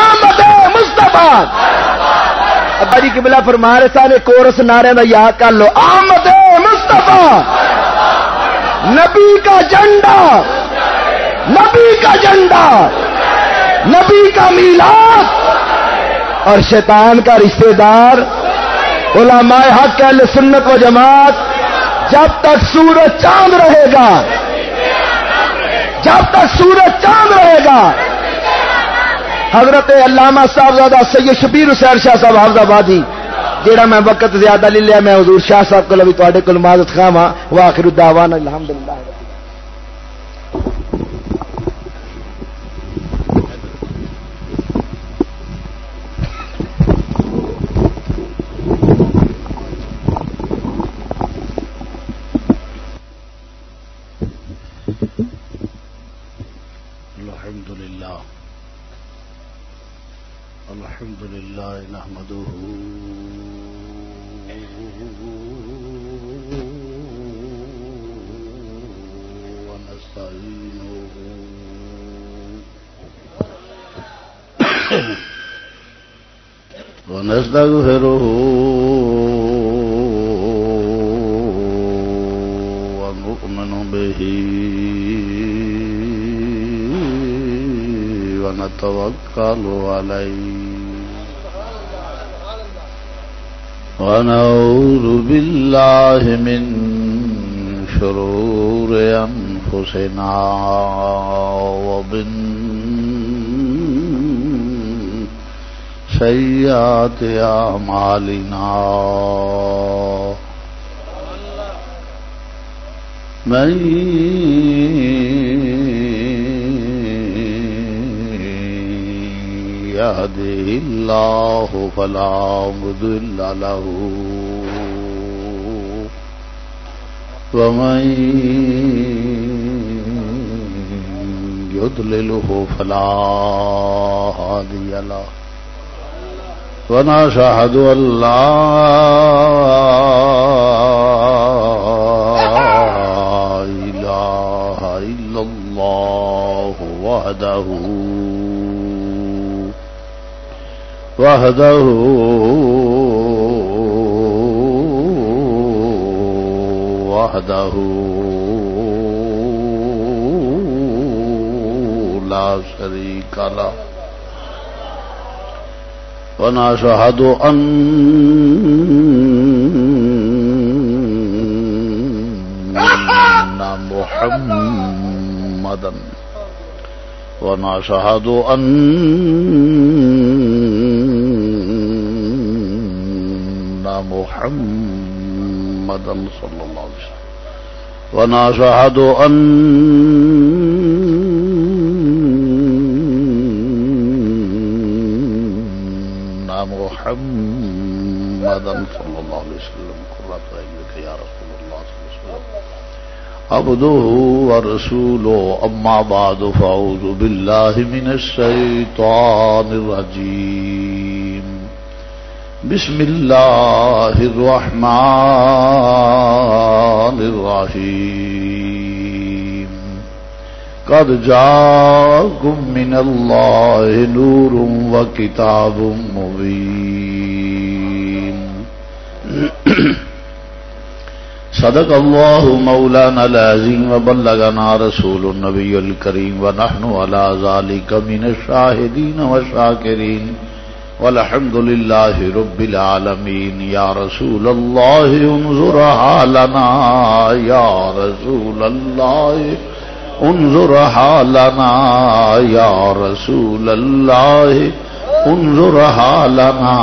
آمد مصطفیٰ. ابا جی قبلہ فرما رہے سارے کورس نعرے دا یاد کر لو. آمد مصطفیٰ نبی کا جھنڈا، نبی کا جھنڈا، نبی کا میلاد اور شیطان کا رشتہ دار علماء حق اہل سنت و جماعت. جب تک سورج چاند رہے گا، جب تک سورج چاند رہے گا. حضرت علامہ صاحبزادہ سید شبیر حسین شاہ صاحب حافظ آبادی جیڑا میں وقت زیادہ لے لیا، میں حضور شاہ صاحب کو بھی تواڈے کول معذرت خواہ ہاں. واخر الدعوانا الحمدللہ. الحمد لله نحمده ونستعينه ونستغفره ونؤمن به ونتوكل عليه ونعوذ بالله من شرور أنفسنا ومن سيئات أعمالنا من يهده الله فلا مضل له ومن يضلله فلا هادي له ونشهد أن لا إله إلا الله وحده لا شريك له ونشهد أن محمدا ونشهد أن محمدا صلى الله عليه وسلم ونشهد أن محمدا صلى الله عليه وسلم قرة عينك يا رسول الله صلى الله عليه وسلم عبده ورسوله. أما بعد فأعوذ بالله من الشيطان الرجيم. بسم الله الرحمن الرحيم. قد جاءكم من الله نور وكتاب مبين. صدق الله مولانا العظيم وبلغنا رسول النبي الكريم ونحن على ذلك من الشاهدين والشاكرين والحمد لله رب العالمين. يا رسول الله انظر حالنا، يا رسول الله انظر حالنا، يا رسول الله انظر حالنا،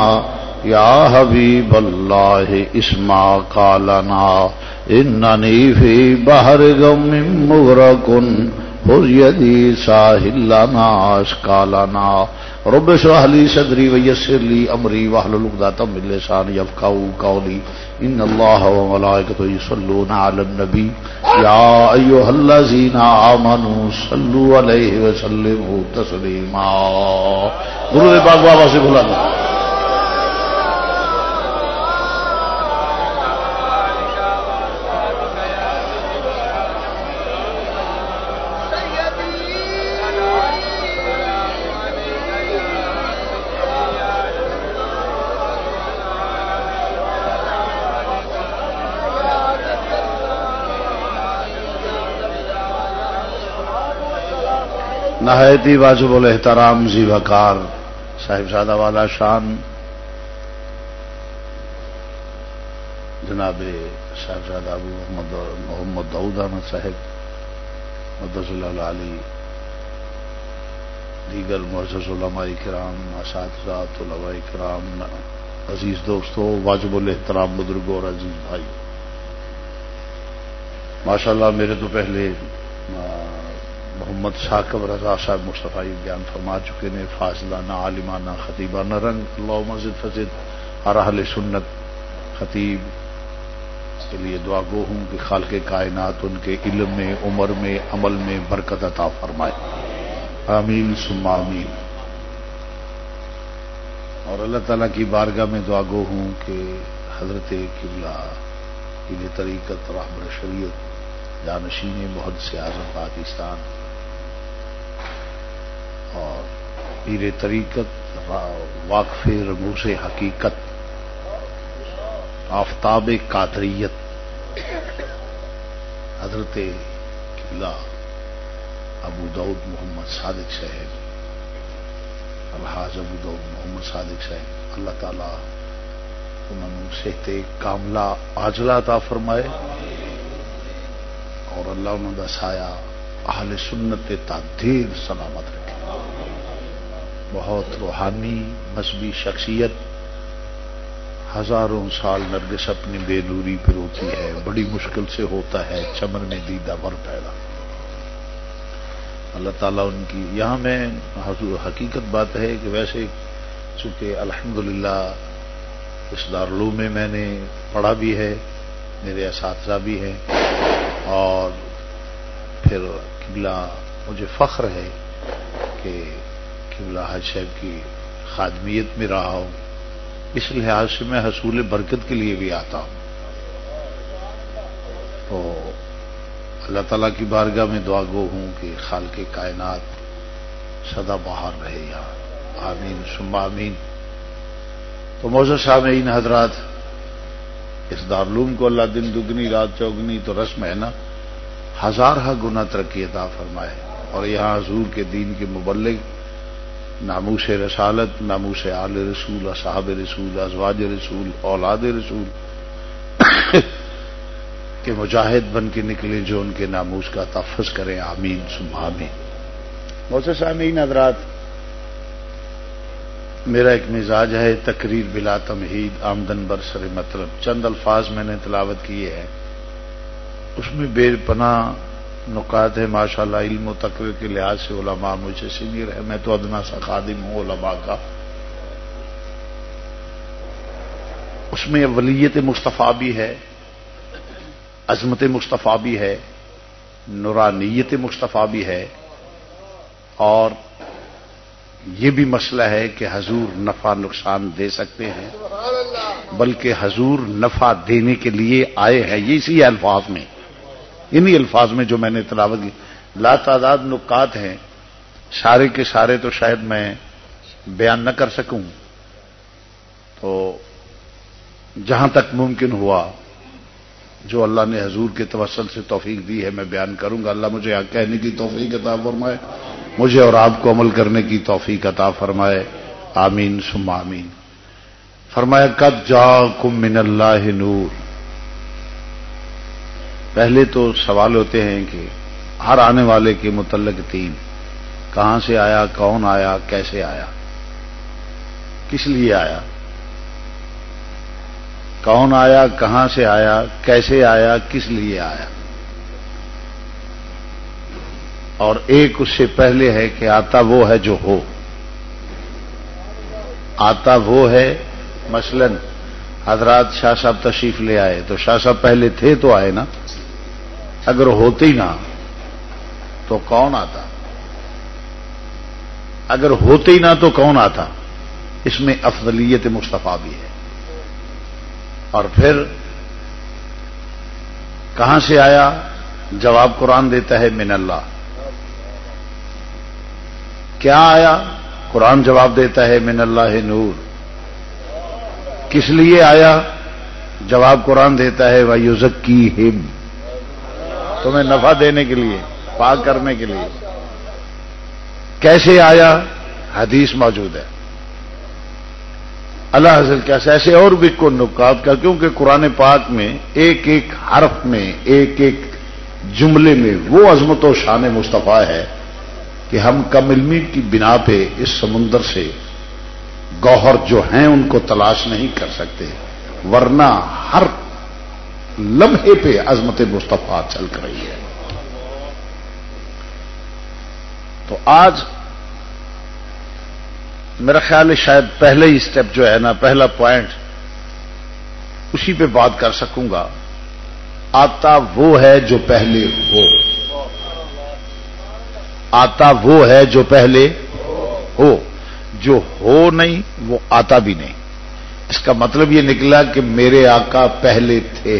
يا حبيب الله اسمع قالنا. إنني في بحر غم مغرق خذ يدي ساحل لنا أشكالنا. رب اشرح لي صدري ويسر لي أمري واحلل عقدة من لساني يفقهوا قولي. إن الله وملائكته يصلون على النبي يا أيها الذين آمنوا صلوا عليه وسلموا تسليما. درود پاک بابا سے بلانا. نہایت ہی واجب الاحترام ذی وقار صاحبزادہ والا شان جناب صاحبزادہ ابو محمد داؤد احمد صاحب مدث اللہ علی، دیگر معزز علماء کرام، اساتذہ، طلباء کرام، عزیز دوستو، واجب الاحترام بزرگوں اور عزیز بھائی، ماشاءاللہ میرے تو پہلے محمد ثاقب رضا صاحب مصطفی بیان فرما چکے نے، فاضلانہ عالمانہ خطیبانہ رنگ، اللہم زد فزد ہر اہل سنت خطیب کے لیے دعا گو ہوں کہ خالق کائنات ان کے علم میں، عمر میں، عمل میں برکت عطا فرمائے، آمین ثم آمین۔ اور اللہ تعالیٰ کی بارگاہ میں دعا گو ہوں کہ حضرت قبلہ پیر طریقت رہبر شریعت جانشین محدث اعظم پاکستان اور پیر طریقت واقف رموز حقیقت آفتاب قادریت حضرت قبلہ ابو داؤد محمد صادق صاحب، الحاج ابو داؤد محمد صادق صاحب، اللہ تعالیٰ انہوں نے صحت کاملہ عاجلہ عطا فرمائے اور اللہ انہوں کا سایہ اہل سنت تعدیر سلامت رکھے۔ بہت روحانی مذہبی شخصیت، ہزاروں سال نرگس اپنی بے نوری پر ہوتی ہے، بڑی مشکل سے ہوتا ہے چمن میں دیدہ ور پیدا۔ اللہ تعالیٰ ان کی، یہاں میں حقیقت بات ہے کہ ویسے چونکہ الحمدللہ اس دارالعلوم میں میں نے پڑھا بھی ہے، میرے اساتذہ بھی ہیں، اور پھر قبلہ مجھے فخر ہے کہ قبلہ حاج صاحب کی خادمیت میں رہا ہوں، اس لحاظ سے میں حصول برکت کے لیے بھی آتا ہوں۔ تو اللہ تعالیٰ کی بارگاہ میں دعا گو ہوں کہ خالق کائنات سدا بہار رہے یہاں، آمین ثم آمین۔ تو معزز سامعین حضرات، اس دارالعلوم کو اللہ دن دگنی رات چوگنی تو رسم ہے نا، ہزارہ گنا ترقی عطا فرمائے، اور یہاں حضور کے دین کے مبلغ، ناموس رسالت، ناموس آل رسول، اصحاب رسول، ازواج رسول، اولاد رسول کہ مجاہد بن کے نکلے جو ان کے ناموس کا تحفظ کریں، آمین ثم آمین۔ معزز سامعین حضرات، میرا ایک مزاج ہے تقریر بلا تمہید، آمدن برسر مطلب۔ چند الفاظ میں نے تلاوت کیے ہیں، اس میں بے پناہ نکات ہے ماشاءاللہ۔ علم و تقریر کے لحاظ سے علماء مجھ سے سینئر ہے، میں تو ادنا سا خادم ہوں علماء کا۔ اس میں ولیت مصطفیٰ بھی ہے، عظمت مصطفیٰ بھی ہے، نورانیت مصطفیٰ بھی ہے، اور یہ بھی مسئلہ ہے کہ حضور نفع نقصان دے سکتے ہیں، بلکہ حضور نفع دینے کے لیے آئے ہیں، یہ اسی الفاظ میں، انہی الفاظ میں جو میں نے تلاوت کی۔ لا تعداد نکات ہیں، سارے کے سارے تو شاید میں بیان نہ کر سکوں، تو جہاں تک ممکن ہوا جو اللہ نے حضور کے توسل سے توفیق دی ہے میں بیان کروں گا۔ اللہ مجھے حق کہنے کی توفیق عطا فرمائے، مجھے اور آپ کو عمل کرنے کی توفیق عطا فرمائے، آمین ثم آمین۔ فرمایا قد جاءکم من اللہ نور۔ پہلے تو سوال ہوتے ہیں کہ ہر آنے والے کے متعلق تین، کہاں سے آیا، کون آیا، کیسے آیا، کس لیے آیا، کون آیا، کہاں سے آیا، کیسے آیا، کس لیے آیا۔ اور ایک اس سے پہلے ہے کہ آتا وہ ہے جو ہو، آتا وہ ہے، مثلا حضرات شاہ صاحب تشریف لے آئے تو شاہ صاحب پہلے تھے تو آئے نا، اگر ہوتے ہی نہ تو کون آتا، اگر ہوتے ہی نہ تو کون آتا، اس میں افضلیت مصطفیٰ بھی ہے۔ اور پھر کہاں سے آیا، جواب قرآن دیتا ہے من اللہ۔ کیا آیا، قرآن جواب دیتا ہے من اللہ نور۔ کس لیے آیا، جواب قرآن دیتا ہے کیسے آیا؟ حدیث موجود ہے. اللہ حضرت کیسے ایسے اور بھی کو نکات کا، کیونکہ قرآن پاک میں ایک ایک حرف میں، ایک ایک جملے میں وہ عظمت و شان مصطفیٰ ہے کہ ہم کم علمی کی بنا پہ اس سمندر سے گوہر جو ہیں ان کو تلاش نہیں کر سکتے، ورنہ ہر لمحے پہ عظمت مصطفیٰ چل کر رہی ہے. تو آج میرا خیال ہے شاید پہلے ہی سٹیپ جو ہے نا، پہلا پوائنٹ اسی پہ بات کر سکوں گا. آتا وہ ہے جو پہلے ہو، آتا وہ ہے جو پہلے ہو، جو ہو نہیں وہ آتا بھی نہیں. اس کا مطلب یہ نکلا کہ میرے آقا پہلے تھے،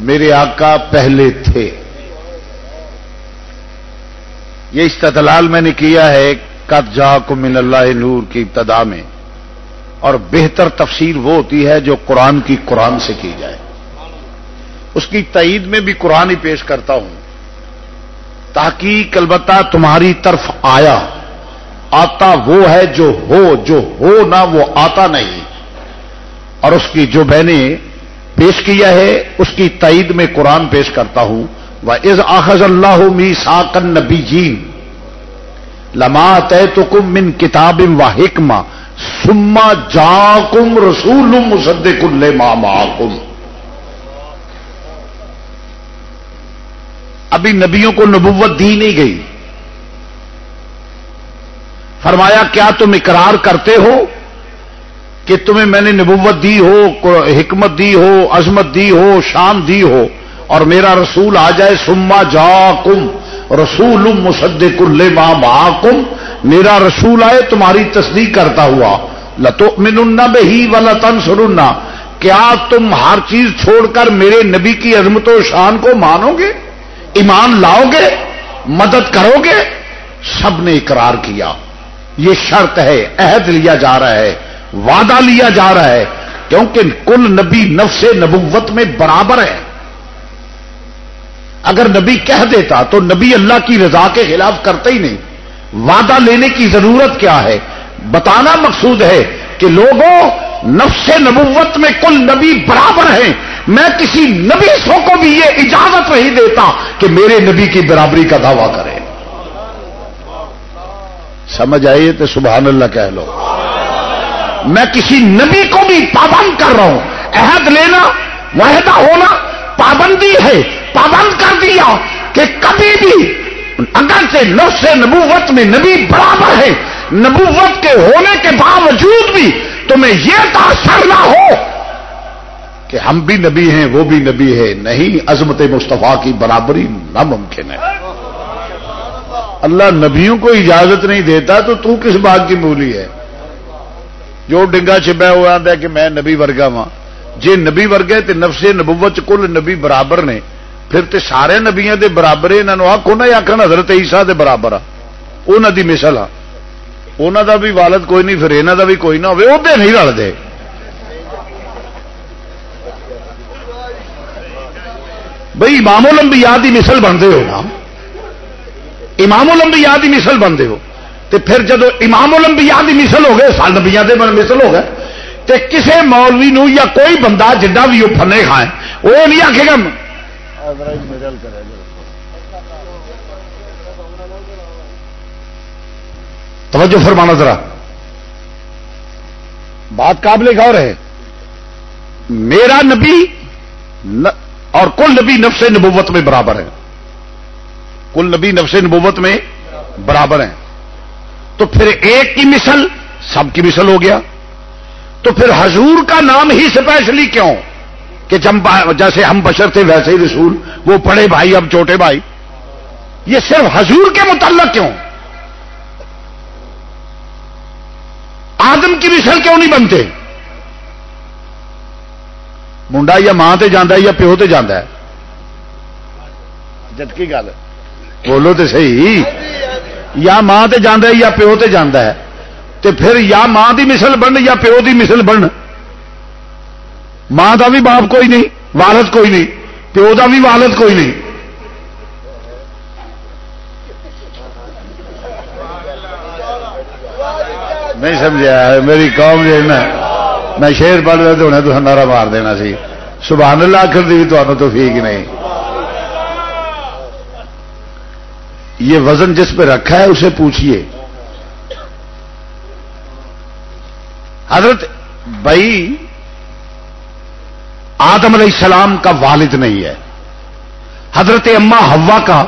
میرے آقا پہلے تھے. یہ استدلال میں نے کیا ہے قد جاءکم من اللہ نور کی ابتدا میں، اور بہتر تفسیر وہ ہوتی ہے جو قرآن کی قرآن سے کی جائے. اس کی تائید میں بھی قرآن ہی پیش کرتا ہوں. تحقیق البتہ تمہاری طرف آیا، آتا وہ ہے جو ہو نہ وہ آتا نہیں. اور اس کی جو میں نے پیش کیا ہے اس کی تائید میں قرآن پیش کرتا ہوں. وَإِذْ أَخَذَ اللَّهُ مِيثَاقَ النَّبِيِّينَ لَمَا آتَيْتُكُم مِّن كِتَابٍ وَحِكْمَةٍ ثُمَّ جَاءَكُمْ رَسُولٌ مُصَدِّقٌ لِّمَا مَعَكُمْ. ابھی نبیوں کو نبوت دی نہیں گئی. فرمایا کیا تم اقرار کرتے ہو کہ تمہیں میں نے نبوت دی ہو، حکمت دی ہو، عظمت دی ہو، شان دی ہو، اور میرا رسول آ جائے ثم جاءکم رسول مصدق لما معکم، میرا رسول آئے تمہاری تصدیق کرتا ہوا. لتؤمنن بہ ولتنصرن، کیا تم ہر چیز چھوڑ کر میرے نبی کی عظمت و شان کو مانو گے، ایمان لاؤ گے، مدد کرو گے؟ سب نے اقرار کیا. یہ شرط ہے، عہد لیا جا رہا ہے، وعدہ لیا جا رہا ہے، کیونکہ کل نبی نفس نبوت میں برابر ہے. اگر نبی کہہ دیتا تو نبی اللہ کی رضا کے خلاف کرتے ہی نہیں. وعدہ لینے کی ضرورت کیا ہے؟ بتانا مقصود ہے کہ لوگوں، نفس نبوت میں کل نبی برابر ہیں. میں کسی نبی سو کو بھی یہ اجازت نہیں دیتا کہ میرے نبی کی برابری کا دعویٰ کرے. سمجھ آئیے تو سبحان اللہ کہہ لو. میں کسی نبی کو بھی پابند کر رہا ہوں. عہد لینا، معاہدہ ہونا پابندی ہے. پابند کر دیا کہ کبھی بھی اگرچہ نفس نبوت میں نبی برابر ہے، نبوت کے ہونے کے باوجود بھی تمہیں یہ تاثر نہ ہو کہ ہم بھی نبی ہیں وہ بھی نبی ہے. نہیں، عظمت مصطفیٰ کی برابری ناممکن ہے. اللہ نبیوں کو اجازت نہیں دیتا تو کس بات کی مولی ہے؟ جو ڈنگا چھپا ہوا آتا ہے کہ میں نبی ورگا ہاں. جے نبی ورگے تے نفس نبوت کل نبی برابر نے، پھر تے سارے نبیاں دے برابر. انہوں آخو نہ آخر حضرت عیسیٰ دے برابر آ، انہوں دی مثل آ. انہوں دا بھی والد کوئی نہیں، پھر انہوں دا بھی کوئی نہ ہوئے، وہ دے نہیں رلتے. بھئی امام الانبیاء دی مثل بنتے ہو نا، امام الانبیاء دی مثل بنتے ہو. تے پھر جدو امام الانبیاء دی مثل ہو گئے، سال نبیاں دے مثل ہو گئے، تے کسے مولوی نو یا کوئی بندہ جڈا بھی وہ پھنے کھائے وہ نہیں آکھے گا. توجہ فرمانا ذرا، بات قابل غور ہے. میرا نبی اور کل نبی نفس نبوت میں برابر ہے، کل نبی نفس نبوت میں برابر ہیں. تو پھر ایک کی مثل سب کی مثل ہو گیا. تو پھر حضور کا نام ہی اسپیشلی کیوں؟ کہ جیسے ہم بشر تھے ویسے ہی رسول، وہ بڑے بھائی اب چھوٹے بھائی. یہ صرف حضور کے متعلق کیوں؟ آدم کی مثل کیوں نہیں بنتے؟ منڈا یا ماں تے جاندہ ہے یا پیو تے جاندہ ہے؟ جد کی گل بولو تے صحیح. یا ماں تے جاندہ ہے یا پیو تے جاندہ ہے، تے پھر یا ماں دی مثل بن یا پیو دی مثل بن. ماں دا بھی باپ کوئی نہیں، والد کوئی نہیں، پیو دا بھی والد کوئی نہیں. نہیں سمجھا میری قوم جو نا میں شیر پڑھ رہا تو انہیں تو نعرہ مار دینا سی سبحان اللہ آخر دی بھی تمہیں توفیق نہیں. یہ وزن جس پہ رکھا ہے اسے پوچھئے حضرت بھائی آدم علیہ السلام کا والد نہیں ہے, حضرت اما حوا کا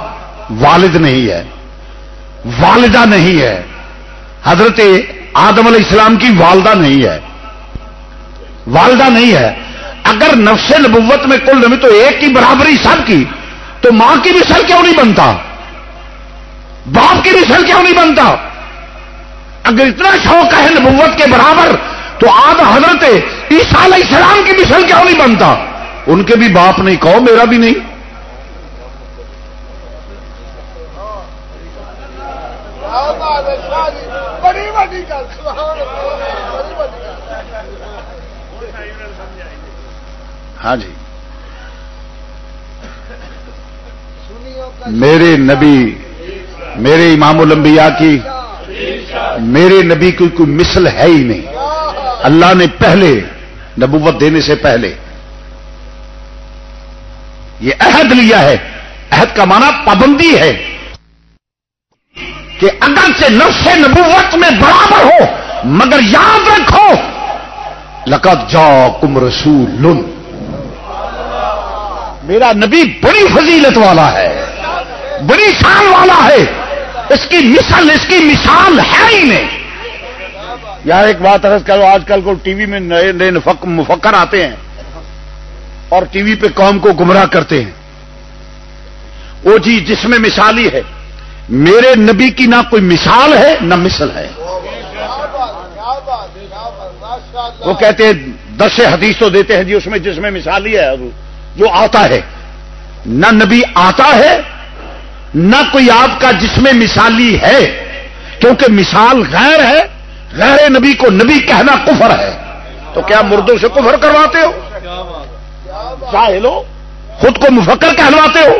والد نہیں ہے, والدہ نہیں ہے, حضرت آدم علیہ السلام کی والدہ نہیں ہے, والدہ نہیں ہے. اگر نفس نبوت میں کل نبی تو ایک کی برابری سب کی, تو ماں کی مثل کیوں نہیں بنتا, باپ کی مثل کیوں نہیں بنتا؟ اگر اتنا شوق ہے نبوت کے برابر تو آج حضرت عیسیٰ علیہ السلام کی مثل کیوں نہیں بنتا؟ ان کے بھی باپ نہیں, کہو میرا بھی نہیں. ہاں جی, میرے نبی میرے امام الانبیاء کی میرے نبی کی کوئی مثل ہے ہی نہیں. اللہ نے پہلے نبوت دینے سے پہلے یہ عہد لیا ہے. عہد کا معنی پابندی ہے کہ اگرچہ نفس نبوت میں برابر ہو مگر یاد رکھو لقد جاءکم رسول, میرا نبی بڑی فضیلت والا ہے, بڑی شان والا ہے, اس کی مثال ہے ہی نہیں. یار ایک بات عرض کرو, آج کل کو ٹی وی میں نئے نئے مفکر آتے ہیں اور ٹی وی پہ قوم کو گمراہ کرتے ہیں. وہ جی جس میں مثالی ہے, میرے نبی کی نہ کوئی مثال ہے نہ مثل ہے. وہ کہتے ہیں درس حدیث تو دیتے ہیں جی اس میں جس میں مثالی ہے جو آتا ہے, نہ نبی آتا ہے نہ کوئی آپ کا جس میں مثالی ہے, کیونکہ مثال غیر ہے. غیر نبی کو نبی کہنا کفر ہے. تو کیا مردوں سے کفر کرواتے ہو؟ جاہل ہو, خود کو مفکر کہلواتے ہو,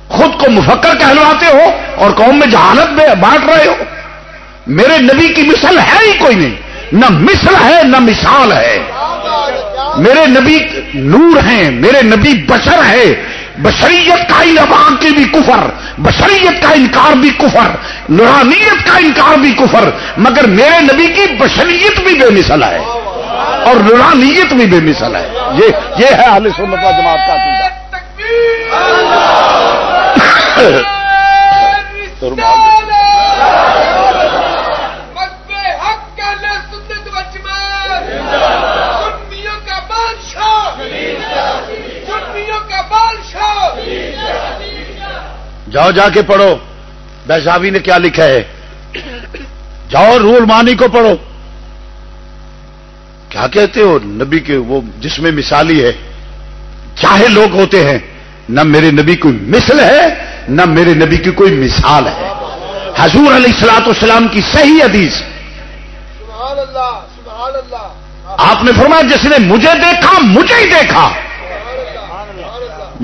خود کو مفکر کہلواتے ہو اور قوم میں جہالت میں بانٹ رہے ہو. میرے نبی کی مثل ہے ہی کوئی نہیں, نہ مثل ہے نہ مثال ہے. میرے نبی نور ہیں, میرے نبی بشر ہے. بشریت کا انکار کی بھی کفر, بشریت کا انکار بھی کفر, نورانیت کا انکار بھی کفر, مگر میرے نبی کی بشریت بھی بے مثل ہے اور نورانیت بھی بے مثل ہے. یہ ہے اہل سنت و جماعت کا عقیدہ. جاؤ جا کے پڑھو بیضاوی نے کیا لکھا ہے, جاؤ روح المعانی کو پڑھو. کیا کہتے ہو نبی کے وہ جس میں مثالی ہے. چاہے لوگ ہوتے ہیں, نہ میرے نبی کوئی مثل ہے نہ میرے نبی کی کوئی مثال ہے. حضور علیہ الصلوۃ والسلام کی صحیح حدیث, سبحان اللہ سبحان اللہ, آپ نے فرمایا جس نے مجھے دیکھا مجھے ہی دیکھا,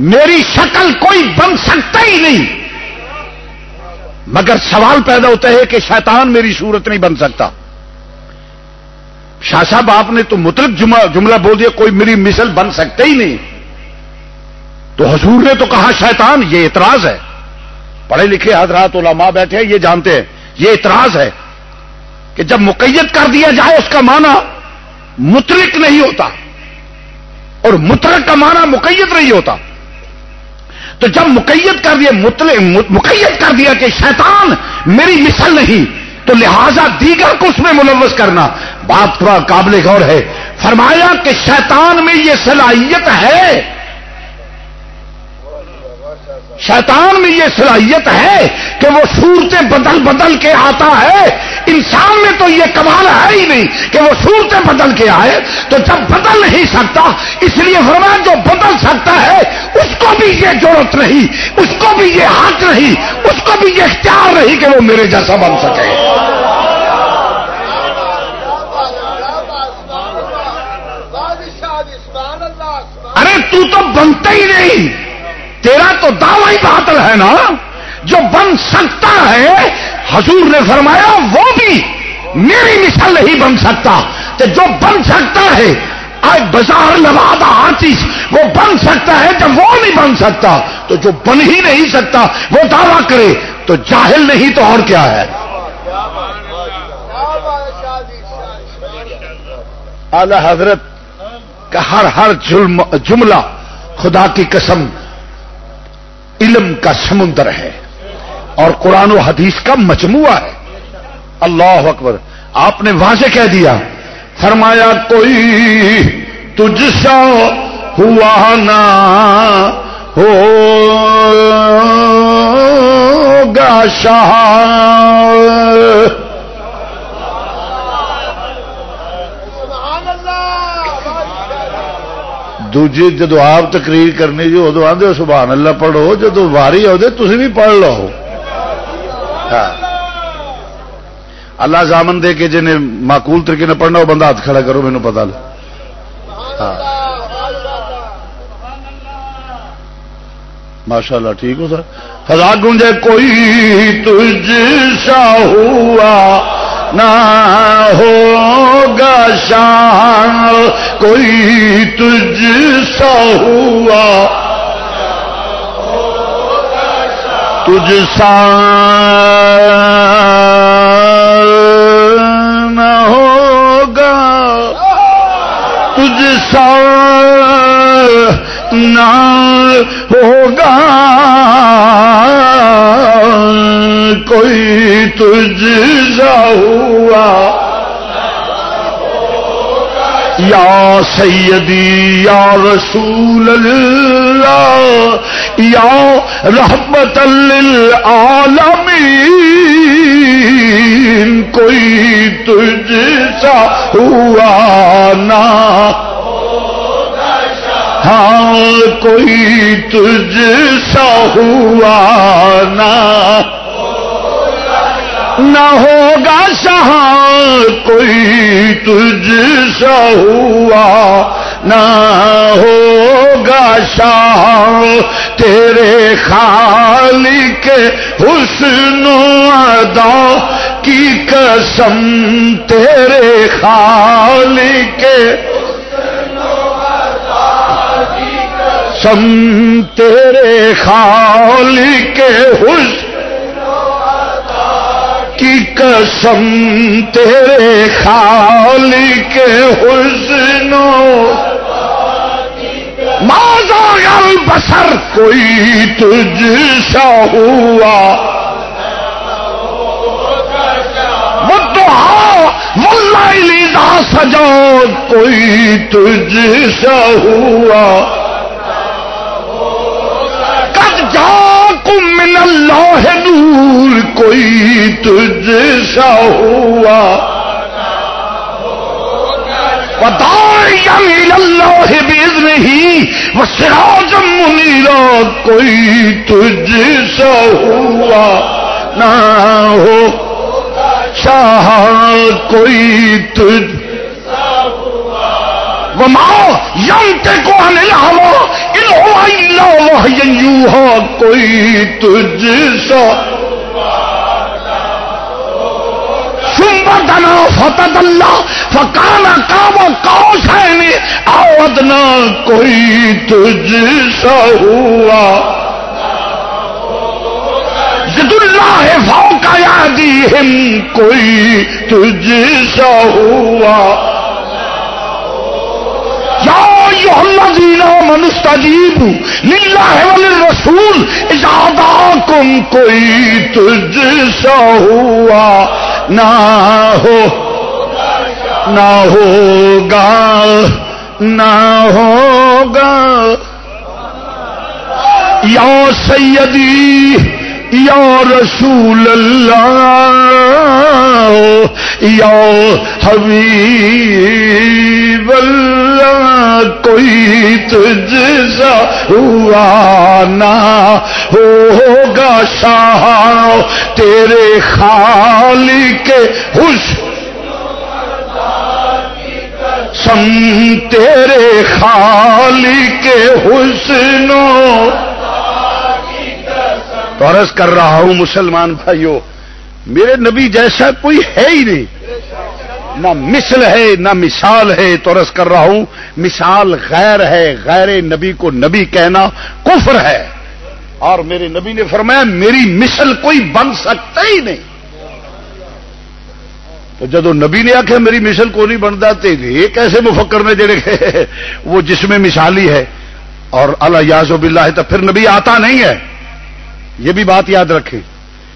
میری شکل کوئی بن سکتا ہی نہیں. مگر سوال پیدا ہوتا ہے کہ شیطان میری صورت نہیں بن سکتا. شاہ صاحب آپ نے تو مطلق جملہ بول دیا, کوئی میری مثل بن سکتا ہی نہیں. تو حضور نے تو کہا شیطان, یہ اعتراض ہے. پڑھے لکھے حضرات علماء بیٹھے ہیں یہ جانتے ہیں یہ اعتراض ہے کہ جب مقید کر دیا جائے اس کا معنی مطلق نہیں ہوتا اور مطلق کا معنی مقید نہیں ہوتا. تو جب مقید کر دیا کہ شیطان میری مثل نہیں, تو لہذا دیگر کو اس میں ملوث کرنا بات تھوڑا قابل غور ہے. فرمایا کہ شیطان میں یہ صلاحیت ہے, شیطان میں یہ صلاحیت ہے کہ وہ صورتیں بدل بدل کے آتا ہے. انسان میں تو یہ کمال ہے ہی نہیں کہ وہ صورتیں بدل کے آئے. تو جب بدل نہیں سکتا اس لیے فرمایا جو بدل سکتا ہے اس کو بھی یہ ضرورت نہیں, اس کو بھی یہ حق نہیں, اس کو بھی یہ اختیار نہیں کہ وہ میرے جیسا بن سکے. ارے تو بنتا ہی نہیں, تیرا تو دعوی باطل ہے نا. جو بن سکتا ہے حضور نے فرمایا وہ بھی میری مثال نہیں بن سکتا، کہ جو بن سکتا ہے آج بازار لوادا ہر چیز وہ بن سکتا ہے، جب وہ نہیں بن سکتا تو جو بن ہی نہیں سکتا وہ دعویٰ کرے تو جاہل نہیں تو اور کیا ہے؟ اعلی حضرت کا ہر جملہ خدا کی قسم علم کا سمندر ہے اور قرآن و حدیث کا مجموعہ ہے۔ اللہ اکبر، آپ نے واضح کہہ دیا، فرمایا کوئی تجھ سا ہوا نہ ہوگا شاہ۔ دوجے جدو آپ تقریر کرنی جو ادو آدھے سبحان اللہ پڑھو، جدو واری آدھے تسی بھی پڑھ لو۔ اللہ زامن دے کے جنہیں معقول طریقے نے پڑھنا وہ بندہ ہاتھ کھڑا کرو، مینوں پتا لے۔ ماشاء اللہ، ٹھیک ہو سر؟ فضا گونجے کوئی تجھ سا ہوا نہ ہوگا شان، کوئی تجھ سا ہوا تجھ سا نہ ہوگا، تجھ سا نہ ہوگا کوئی تجھ سا ہوا، یا سیدی یا رسول اللہ یا رحمت للعالمین، کوئی تجھ سا ہوا نہ، ہاں کوئی تجھ سا ہوا نہ ہوگا شاہ، کوئی تجھ سا ہوا نہ ہوگا شاہ، تیرے خالق حسن و ادا کی قسم، تیرے خالق سم، تیرے خالق حسن کی قسم، تیرے خالق حسن ما زاغ البصر، کوئی تجھ سا ہوا، والضحیٰ واللیل اذا سجا، کوئی تجھ سا ہوا، جاکم من اللہ نور، کوئی تجھ سا ہوا، وداعیا الی اللہ باذنہ وسراجا منیرا، کوئی تجھ سا ہوا نہ ہو شاہ، کوئی تجھ وما ينطق عن الهوى ان هو الا وحي يوحى، کوئی تجھ سا، ثم دنا فتدلى فكان قاب قوسين او ادنى، کوئی تجھ سا ہوا، ید اللہ فوق ایدیہم، کوئی تجھ سا ہوا، یا ایھا الذین آمنوا استجیبوا للہ وللرسول اذا دعاکم، کوئی تجھ سا ہوا نہ ہوگا یا سیدی یا رسول اللہ یا حبیب اللہ، کوئی تجھ سا ہوا نہ ہوگا شاہ، تیرے خالق حسن سم، تیرے خالق حسن، تو عرض کر رہا ہوں مسلمان بھائیوں، میرے نبی جیسا کوئی ہے ہی نہیں، نہ مثل ہے نہ مثال ہے. تو عرض کر رہا ہوں مثال غیر ہے، غیر نبی کو نبی کہنا کفر ہے. اور میرے نبی نے فرمایا میری مثل کوئی بن سکتا ہی نہیں. تو جدو نبی نے آخیا میری مثل کو نہیں بنتا تو یہ کیسے مفکر نے جڑے وہ جس میں مثالی ہے اور اللہ یاذ باللہ تو پھر نبی آتا نہیں ہے. یہ بھی بات یاد رکھیں،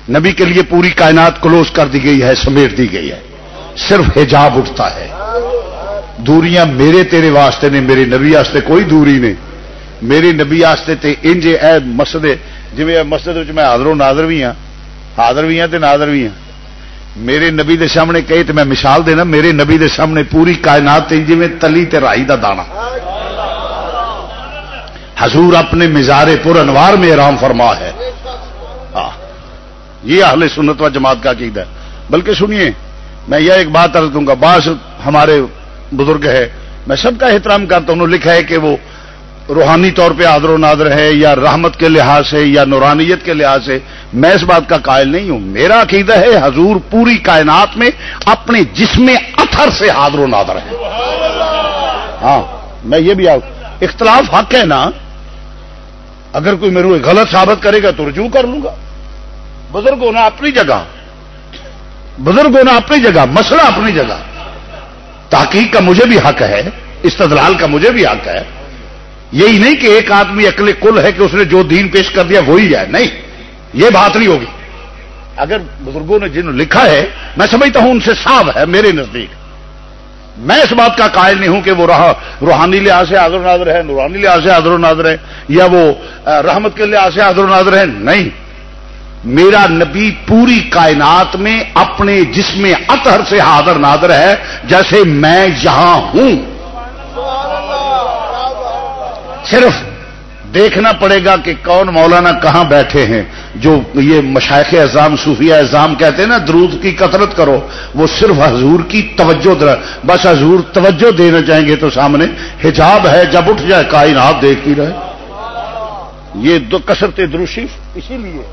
نبی کے لیے پوری کائنات کلوز کر دی گئی ہے، سمیٹ دی گئی ہے، صرف حجاب اٹھتا ہے. دوریاں میرے تیرے واسطے نے، میرے نبی واسطے کوئی دوری نہیں. میرے نبی واسطے تے انج اے مسجد جی مسجد میں حاضر و ناظر بھی ہاں، حاضر بھی ہاں تے ناظر بھی ہاں. میرے نبی دے سامنے کہے تو میں مثال دینا، میرے نبی دے سامنے پوری کائنات جی میں تلی تے رائی دا دانا. حضور اپنے مزار پر انوار میں احرام فرما ہے. یہ اہل سنت و جماعت کا عقیدہ ہے. بلکہ سنیے میں یہ ایک بات عرض دوں گا، بعض ہمارے بزرگ ہے، میں سب کا احترام کرتا ہوں، انہوں نے لکھا ہے کہ وہ روحانی طور پہ حاضر و ناظر ہے یا رحمت کے لحاظ سے یا نورانیت کے لحاظ سے. میں اس بات کا قائل نہیں ہوں. میرا عقیدہ ہے حضور پوری کائنات میں اپنے جسم اثر سے حاضر و ناظر ہے. ہاں میں یہ بھی اختلاف حق ہے نا، اگر کوئی میرے غلط ثابت کرے گا تو رجوع کر لوں گا. بزرگ ہونا اپنی جگہ، بزرگ ہونا اپنی جگہ، مسئلہ اپنی جگہ. تحقیق کا مجھے بھی حق ہے، استدلال کا مجھے بھی حق ہے. یہی نہیں کہ ایک آدمی عقل کل ہے کہ اس نے جو دین پیش کر دیا وہی ہے، نہیں، یہ بات نہیں ہوگی. اگر بزرگوں نے جن لکھا ہے میں سمجھتا ہوں ان سے صاف ہے میرے نزدیک. میں اس بات کا قائل نہیں ہوں کہ وہ روحانی لحاظ سے حاضر و ناظر ہے، نورانی لحاظ سے حاضر و ناظر ہے، یا وہ رحمت کے لحاظ سے حاضر و ناظر ہے. نہیں، میرا نبی پوری کائنات میں اپنے جسم اطہر سے حاضر ناظر ہے جیسے میں یہاں ہوں. صرف دیکھنا پڑے گا کہ کون مولانا کہاں بیٹھے ہیں. جو یہ مشائخ اعظام صوفیہ اعظام کہتے ہیں نا درود کی کثرت کرو، وہ صرف حضور کی توجہ بس حضور توجہ دینا چاہیں گے تو سامنے حجاب ہے، جب اٹھ جائے کائنات دیکھتی رہے. یہ دو کثرت دروشی اسی لیے.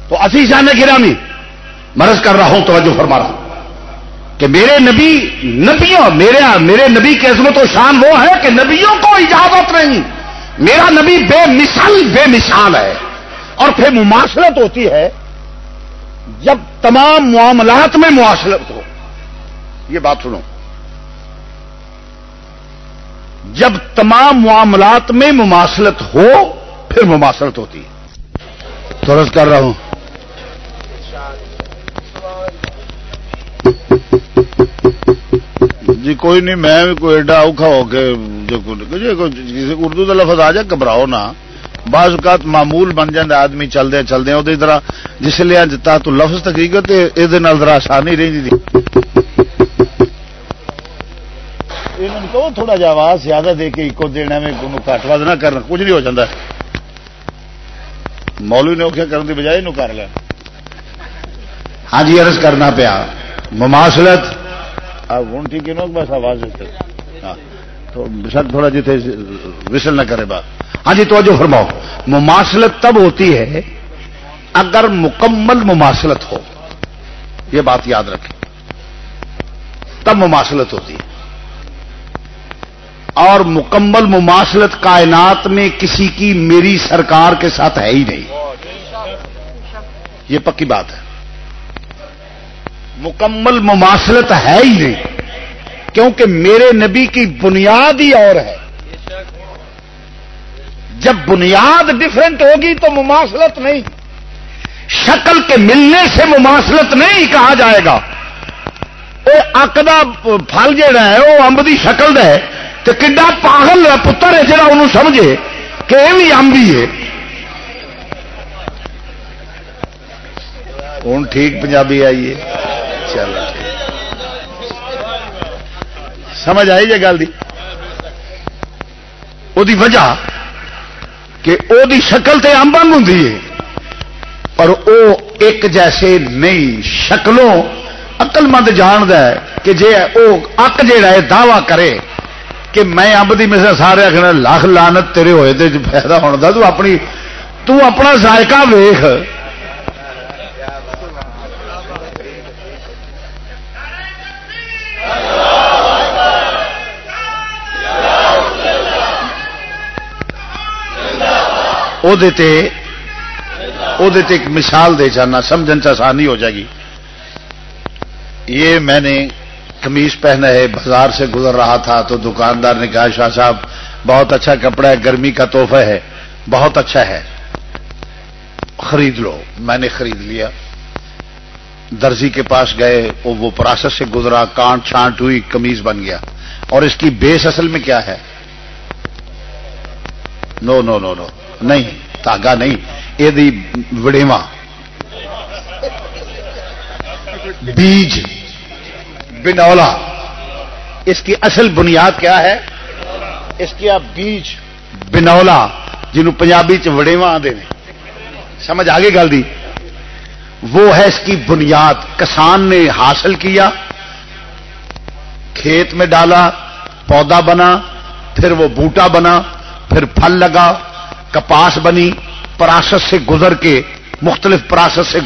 تو عزیزان گرامی مرض کر رہا ہوں، توجہ فرما رہا ہوں کہ میرے نبیوں میرے نبی کی عظمت و شان وہ ہے کہ نبیوں کو اجازت نہیں. میرا نبی بے مثال ہے. اور پھر مماثلت ہوتی ہے جب تمام معاملات میں مواصلت ہو. یہ بات سنو، جب تمام معاملات میں مماثلت ہو پھر مماثلت ہوتی ہے. تو عرض کر رہا ہوں جی کوئی نہیں، میں بھی کوئی ایڈا اوکھا ہو کے اردو کا لفظ آ جائے گھبراؤ نہ. بعض اوقات معمول بن جاتا آدمی چلدے وہ طرح جس لیے جتا تو لفظ حقیقت یہ ذرا آسانی رہی. تھوڑا جا آواز زیادہ دے کے ایک دینا میں گھٹ ود نہ کرنا، کچھ نہیں ہو جاتا. مولوی نے اوکھا کرنے کی بجائے انہوں کر لیا. ہاں جی عرض کرنا پیا مماثلت ہوں ٹھیک ہے نا، بس آواز تو شاید تھوڑا جیتے وسل نہ کرے بات. ہاں جی توجہ فرماؤ، مماثلت تب ہوتی ہے اگر مکمل مماثلت ہو. یہ بات یاد رکھیں، تب مماثلت ہوتی ہے. اور مکمل مماثلت کائنات میں کسی کی میری سرکار کے ساتھ ہے ہی نہیں. یہ پکی بات ہے. مکمل مماثلت ہے ہی نہیں، کیونکہ میرے نبی کی بنیاد ہی اور ہے. جب بنیاد ڈفرینٹ ہوگی تو مماثلت نہیں. شکل کے ملنے سے مماثلت نہیں کہا جائے گا. وہ اکدا پھل جہا ہے وہ امب کی شکل ہے تو کڈا پاگل پتر ہے جہاں انہوں سمجھے کہ یہ بھی امب ہی ہے. ہوں ٹھیک پنجابی آئیے، چلو سمجھ آئی جی گل دی. وہ وجہ کہ وہ شکل تے امبنگ ہوں پر وہ ایک جیسے نہیں. شکلوں عقل مند جاند ہے کہ جے وہ اک جہا ہے دعوی کرے کہ میں امب دی مثلا سارے آخر لاکھ لانت تیرے ہوئے تے پیدا ہونے کا، تو اپنی تو اپنا ذائقہ ویخ. ایک مثال دے جانا سمجھن سے آسانی ہو جائے گی. یہ میں نے قمیض پہنا ہے, بازار سے گزر رہا تھا تو دکاندار نے کہا شاہ صاحب بہت اچھا کپڑا ہے, گرمی کا تحفہ ہے, بہت اچھا ہے, خرید لو. میں نے خرید لیا. درزی کے پاس گئے, وہ پروسیس سے گزرا, کانٹ چھانٹ ہوئی, قمیض بن گیا. اور اس کی بیس اصل میں کیا ہے؟ نو نو نو نو نہیں, تاگا نہیں, یہ وڑیواں بیج بنولا. اس کی اصل بنیاد کیا ہے؟ اس کی آپ بیج بنولا جنہوں پنجابی چ وڑیواں آدھے نے, سمجھ آگے گل دی. وہ ہے اس کی بنیاد. کسان نے حاصل کیا, کھیت میں ڈالا, پودا بنا, پھر وہ بوٹا بنا, پھر پھل لگا, کپاس بنی, پروسیس سے گزر کے, مختلف پروسیس سے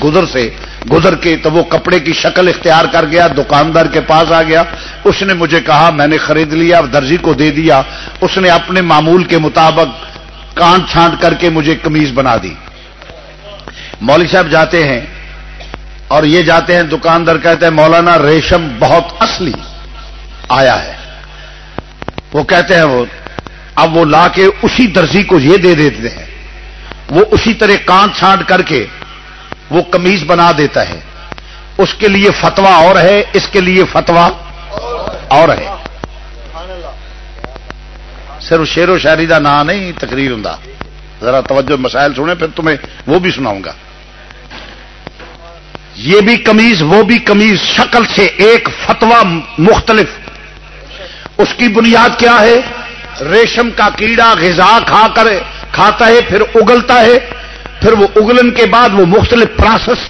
گزر کے تو وہ کپڑے کی شکل اختیار کر گیا. دکاندار کے پاس آ گیا, اس نے مجھے کہا, میں نے خرید لیا, درزی کو دے دیا, اس نے اپنے معمول کے مطابق کانٹ چھانٹ کر کے مجھے قمیض بنا دی. مولوی صاحب جاتے ہیں اور یہ جاتے ہیں, دکاندار کہتے ہیں مولانا ریشم بہت اصلی آیا ہے. وہ کہتے ہیں اب وہ لا کے اسی درزی کو یہ دے دیتے ہیں, وہ اسی طرح کانٹ چھانٹ کر کے وہ قمیض بنا دیتا ہے. اس کے لیے فتوا اور ہے, اس کے لیے فتوا اور ہے. صرف شعر و شاعری کا نام نہیں تقریر ہوں, ذرا توجہ مسائل سنیں پھر تمہیں وہ بھی سناؤں گا. یہ بھی قمیض وہ بھی قمیض, شکل سے ایک, فتوا مختلف. اس کی بنیاد کیا ہے؟ ریشم کا کیڑا غذا کھاتا ہے, پھر اگلتا ہے, پھر وہ اگلن کے بعد وہ مختلف پروسیس.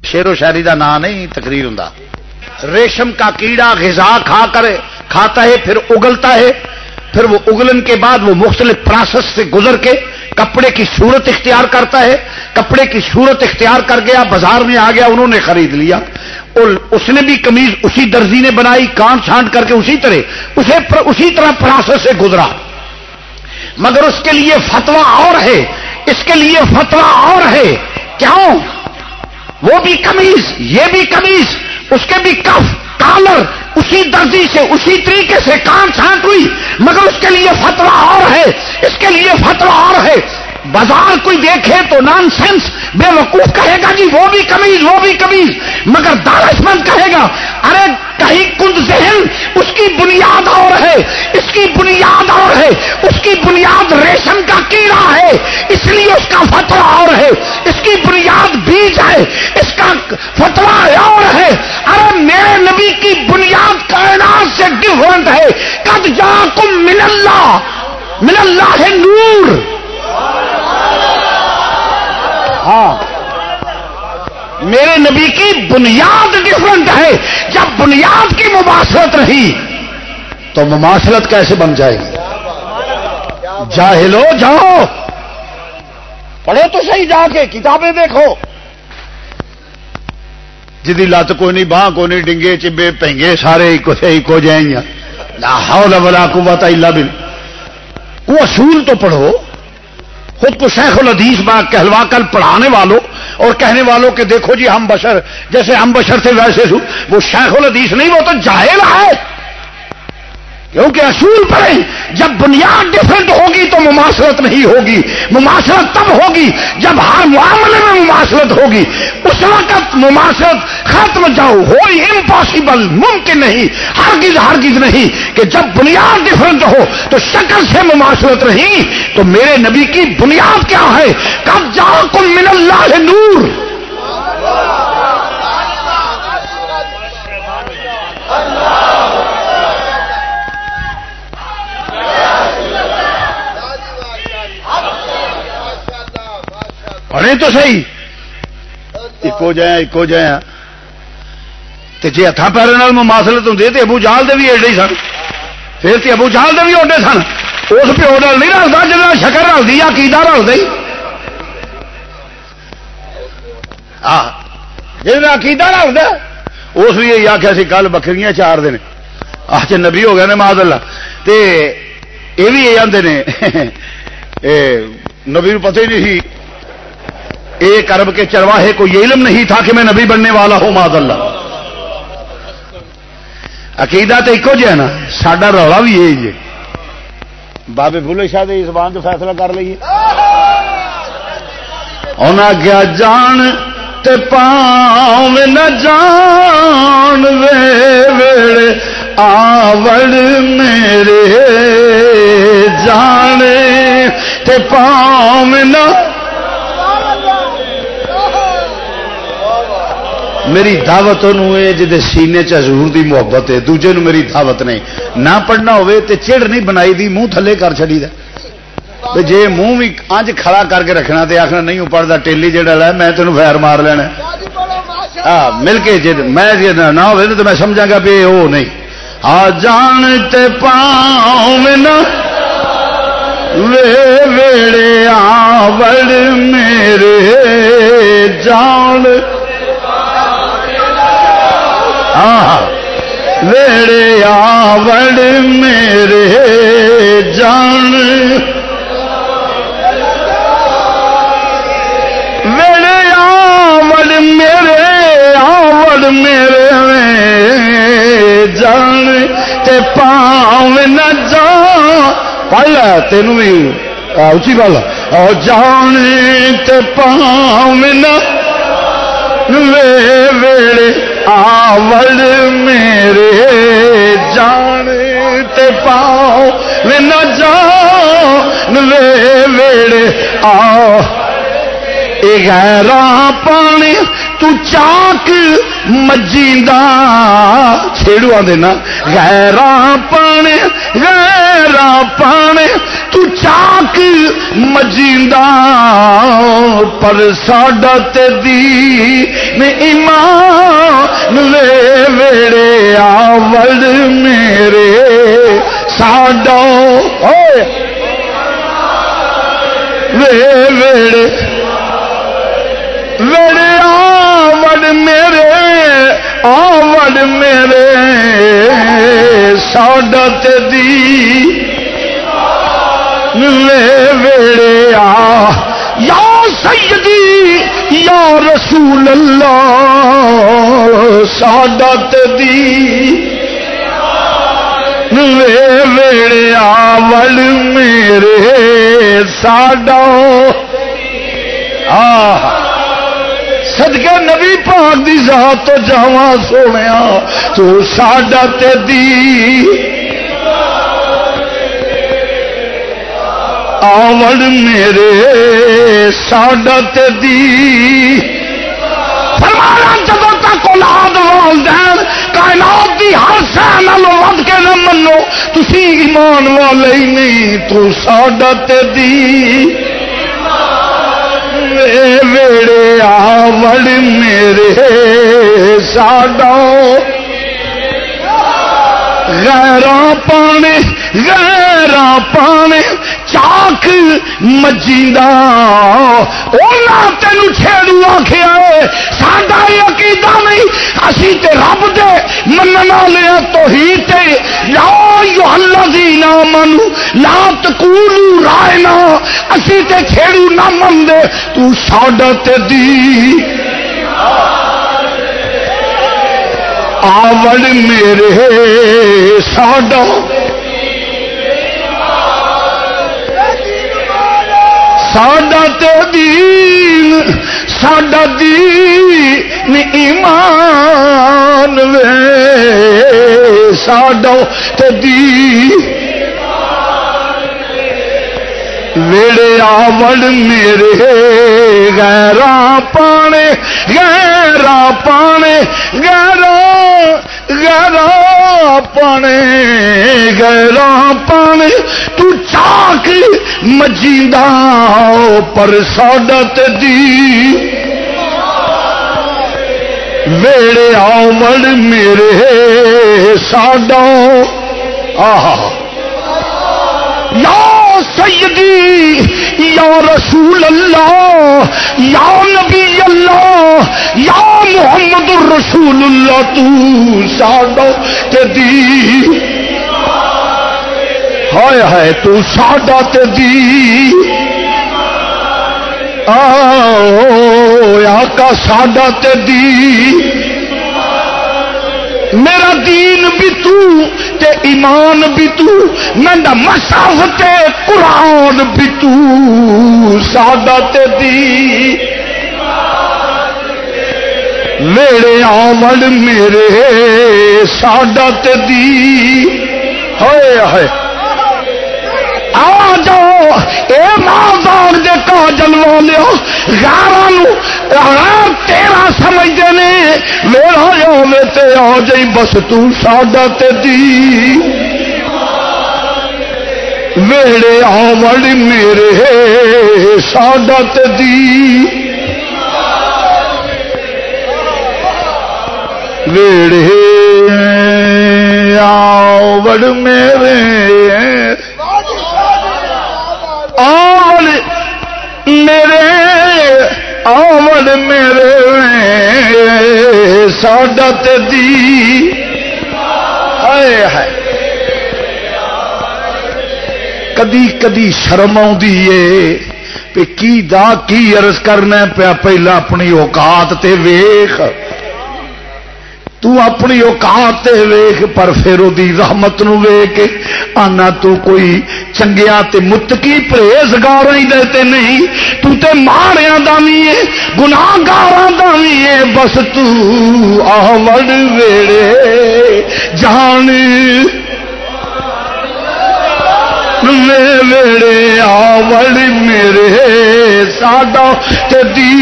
شعر و شاعری کا نام نہیں تقریر ہوں. ریشم کا کیڑا غذا کھاتا ہے, پھر اگلتا ہے, پھر وہ اگلن کے بعد وہ مختلف پروسیس سے گزر کے کپڑے کی صورت اختیار کرتا ہے. کپڑے کی صورت اختیار کر گیا, بازار میں آ گیا, انہوں نے خرید لیا. اس نے بھی قمیض اسی درزی نے بنائی, کانٹ چھانٹ کر کے اسی طرح پروسیس سے گزرا. مگر اس کے لیے فتوا اور ہے, اس کے لیے فتوا اور ہے. کیوں؟ وہ بھی قمیض, یہ بھی قمیض, اس کے بھی کف کالر اسی درزی سے اسی طریقے سے کانٹ چھانٹ ہوئی, مگر اس کے لیے فتوا اور ہے, اس کے لیے فتوا اور ہے. بازار کوئی دیکھے تو نان سینس بے وقوف کہے گا جی وہ بھی قمیض وہ بھی قمیض, مگر دانش مند کہے گا ارے کہیں کند ذہن, اس کی بنیاد اور ہے, اس کی بنیاد اور ہے, اس کی بنیاد ریشم کا کیڑا ہے, اس لیے اس کا فتوا اور ہے, اس کی بنیاد بیج ہے, اس کا فتوا اور ہے. ارے میرے نبی کی بنیاد کائنات سے ڈیفرنٹ ہے. قد جاءکم من اللہ نور. ہاں, میرے نبی کی بنیاد ڈفرنٹ ہے. جب بنیاد کی مماثلت رہی تو مماثلت کیسے بن جائے گی؟ جاہلو جاؤ پڑھو تو صحیح, جا کے کتابیں دیکھو. جدی لت کوئی نہیں, باہ کوئی نہیں, ڈنگے چبے پینگے سارے ایک ہو جائیں گے. لا حول ولا قوت الا باللہ. وہ اصول تو پڑھو. خود کو شیخ الحدیث بات کہلوا کر پڑھانے والوں اور کہنے والوں کہ دیکھو جی ہم بشر, جیسے ہم بشر تھے ویسے وہ شیخ الحدیث نہیں, وہ تو جاہل ہے. کیونکہ اصول پڑھیں, جب بنیاد ڈفرنٹ ہوگی تو مماثلت نہیں ہوگی. مماثلت تب ہوگی جب ہر معاملے میں مماثلت ہوگی. اس وقت مماثلت ختم جاؤ ہوئی امپاسبل, ممکن نہیں, ہرگز نہیں کہ جب بنیاد ڈفرنٹ ہو تو شکل سے مماثلت رہی. تو میرے نبی کی بنیاد کیا ہے؟ قد جاءکم من اللہ نور. پڑھیں تو صحیح, ایک ہو جائیں. جی ہاتھ پیروں مماثلت ہوں تو ابو جہل دے بھی ایڈے ہی سن. پھر تے ابو جہل دے بھی اوڈے سن. اس پیو نال نہیں رلدا جنہاں شکر رلدی یا عقیدہ رلدا ہی. جنہاں عقیدہ رلدا اس بھی یہی آخیا سی کل بکریاں چار دن آج نبی ہو گئے نے معاذ اللہ. تے یہ بھی یہ آتے نے نبی پتہ ہی نہیں ایک ارب کے چرواہے کو یہ علم نہیں تھا کہ میں نبی بننے والا ہوں معاذ اللہ. عقیدہ تو ایک جہا نا ساڈا رولا بھی یہی ہے. بابے بھولے شاہ دی زبان تو فیصلہ کر لیے. انہاں کیا جان تے پاؤں نہ جان ویڑے آوڑ میرے جانے تے پاؤں نہ. میری دعوت جی سینے چ حضور دی محبت ہے. دوجے نو میری دعوت نہیں. نہ پڑھنا ہوئے تے چڑ نہیں بنائی دی منہ تھلے کر چڑی دا. جے منہ بھی انج کھڑا کر کے رکھنا تے آخنا نہیں پڑھتا ٹیلی جہاں لا میں تینوں فیر مار لینا. مل کے جی میں نہ ہوئے تو میں سمجھا گا بھی وہ نہیں. آ جان تے پاؤں نہ ویڑے آوڑ میرے جان ویڑے آوڑ میرے جان ویڑے آوڑ میرے جان تے پاؤں نہ جان. پڑھ لے تینوں بھی اچھی گل. اور جان تے پاؤں نہ ویڑے آوڑ میرے جان تے پاؤں نہ جان ویڑے آ. غیراں پانی تو چاک مجیندا چھیڑو آدھے نا. غیراں پانی تو چاک مجیندا پر ساڈا تے دین ایمان ویڑے آوڑ میرے ساڈا ویڑے ویڑے آوڑ میرے ساڈا تے دی ویڑے آ. یا سیدی یا رسول اللہ ساڈا تے دی ویڑے آوڑ میرے ساڈا. صدقے نبی پاک دی ذات تو جاواں سونیا تو ساڈا تے دی آوڑ میرے ساڈا تے دی. فرمایا جدوں تک اولاد والدین کائنات دی ہر شے نالوں ود کے نہ منو تسی ایمان والے ہی نہیں. تو ساڈا تے دی ویڑے آوڑ میرے ساڈا. غیراں پانے چاک مجیندا انہاں تینوں چھیڑو آکھیا ہے. ساڈا یہ عقیدہ نہیں. اسی تے رب دے منن والے توحید تے یا ایھا الذین آمنوا لا تقولوا رائنا. اسی تے چھیڑو نہ مندے تو ساڈا تے دی آوڑ میرے ساڈا. ساڈا تے دین ساڈا دین ایمان وے ساڈا تے دین ویڑے آوڑ میرے غیراں پانے غیراں پانے غیراں پانے غیراں پانے تو چاک مجیندا پر ساڈا تے دی ویڑے آوڑ میرے ساڈا. آہا یا سیدی یا رسول اللہ یا نبی اللہ یا محمد الرسول اللہ تو ساڈا تے دی ہائے ہائے تو ساڈا تے دی آقا ساڈا تے دی میرا دین بھی تو تے ایمان بھی تو میرا مصحف تے قرآن بھی تو ساڈا تے دی میرے آمد میرے ساڈا تے دی ہائے ہائے آ جاؤ اے ماں دے کاجل والے غیران تیرا سمجھتے نے میرا یوم تے آ جائی بس تو ساڈا تے دی میرے آمد میرے ساڈا تے دی میرے آمد میرے آمد میرے آمد میرے ساڈا تے دی ہائے ہائے کدی کدی شرم آؤندی ہے پہ کی دا کی عرض کرنا پیا پہلا اپنی اوقات تے ویکھ تو اپنی اوقات تے ویکھ پر پھر دی رحمت نو ویکھ آنا تو کوئی چنگیا تے متقی پرہیزگاراں ہی دے تے نہیں تو تے ماڑیاں دا وی ہے گناہگاراں دا وی ہے بس تو آوڑ ویڑے جان ویڑے آوڑ میرے ساڈا تے دی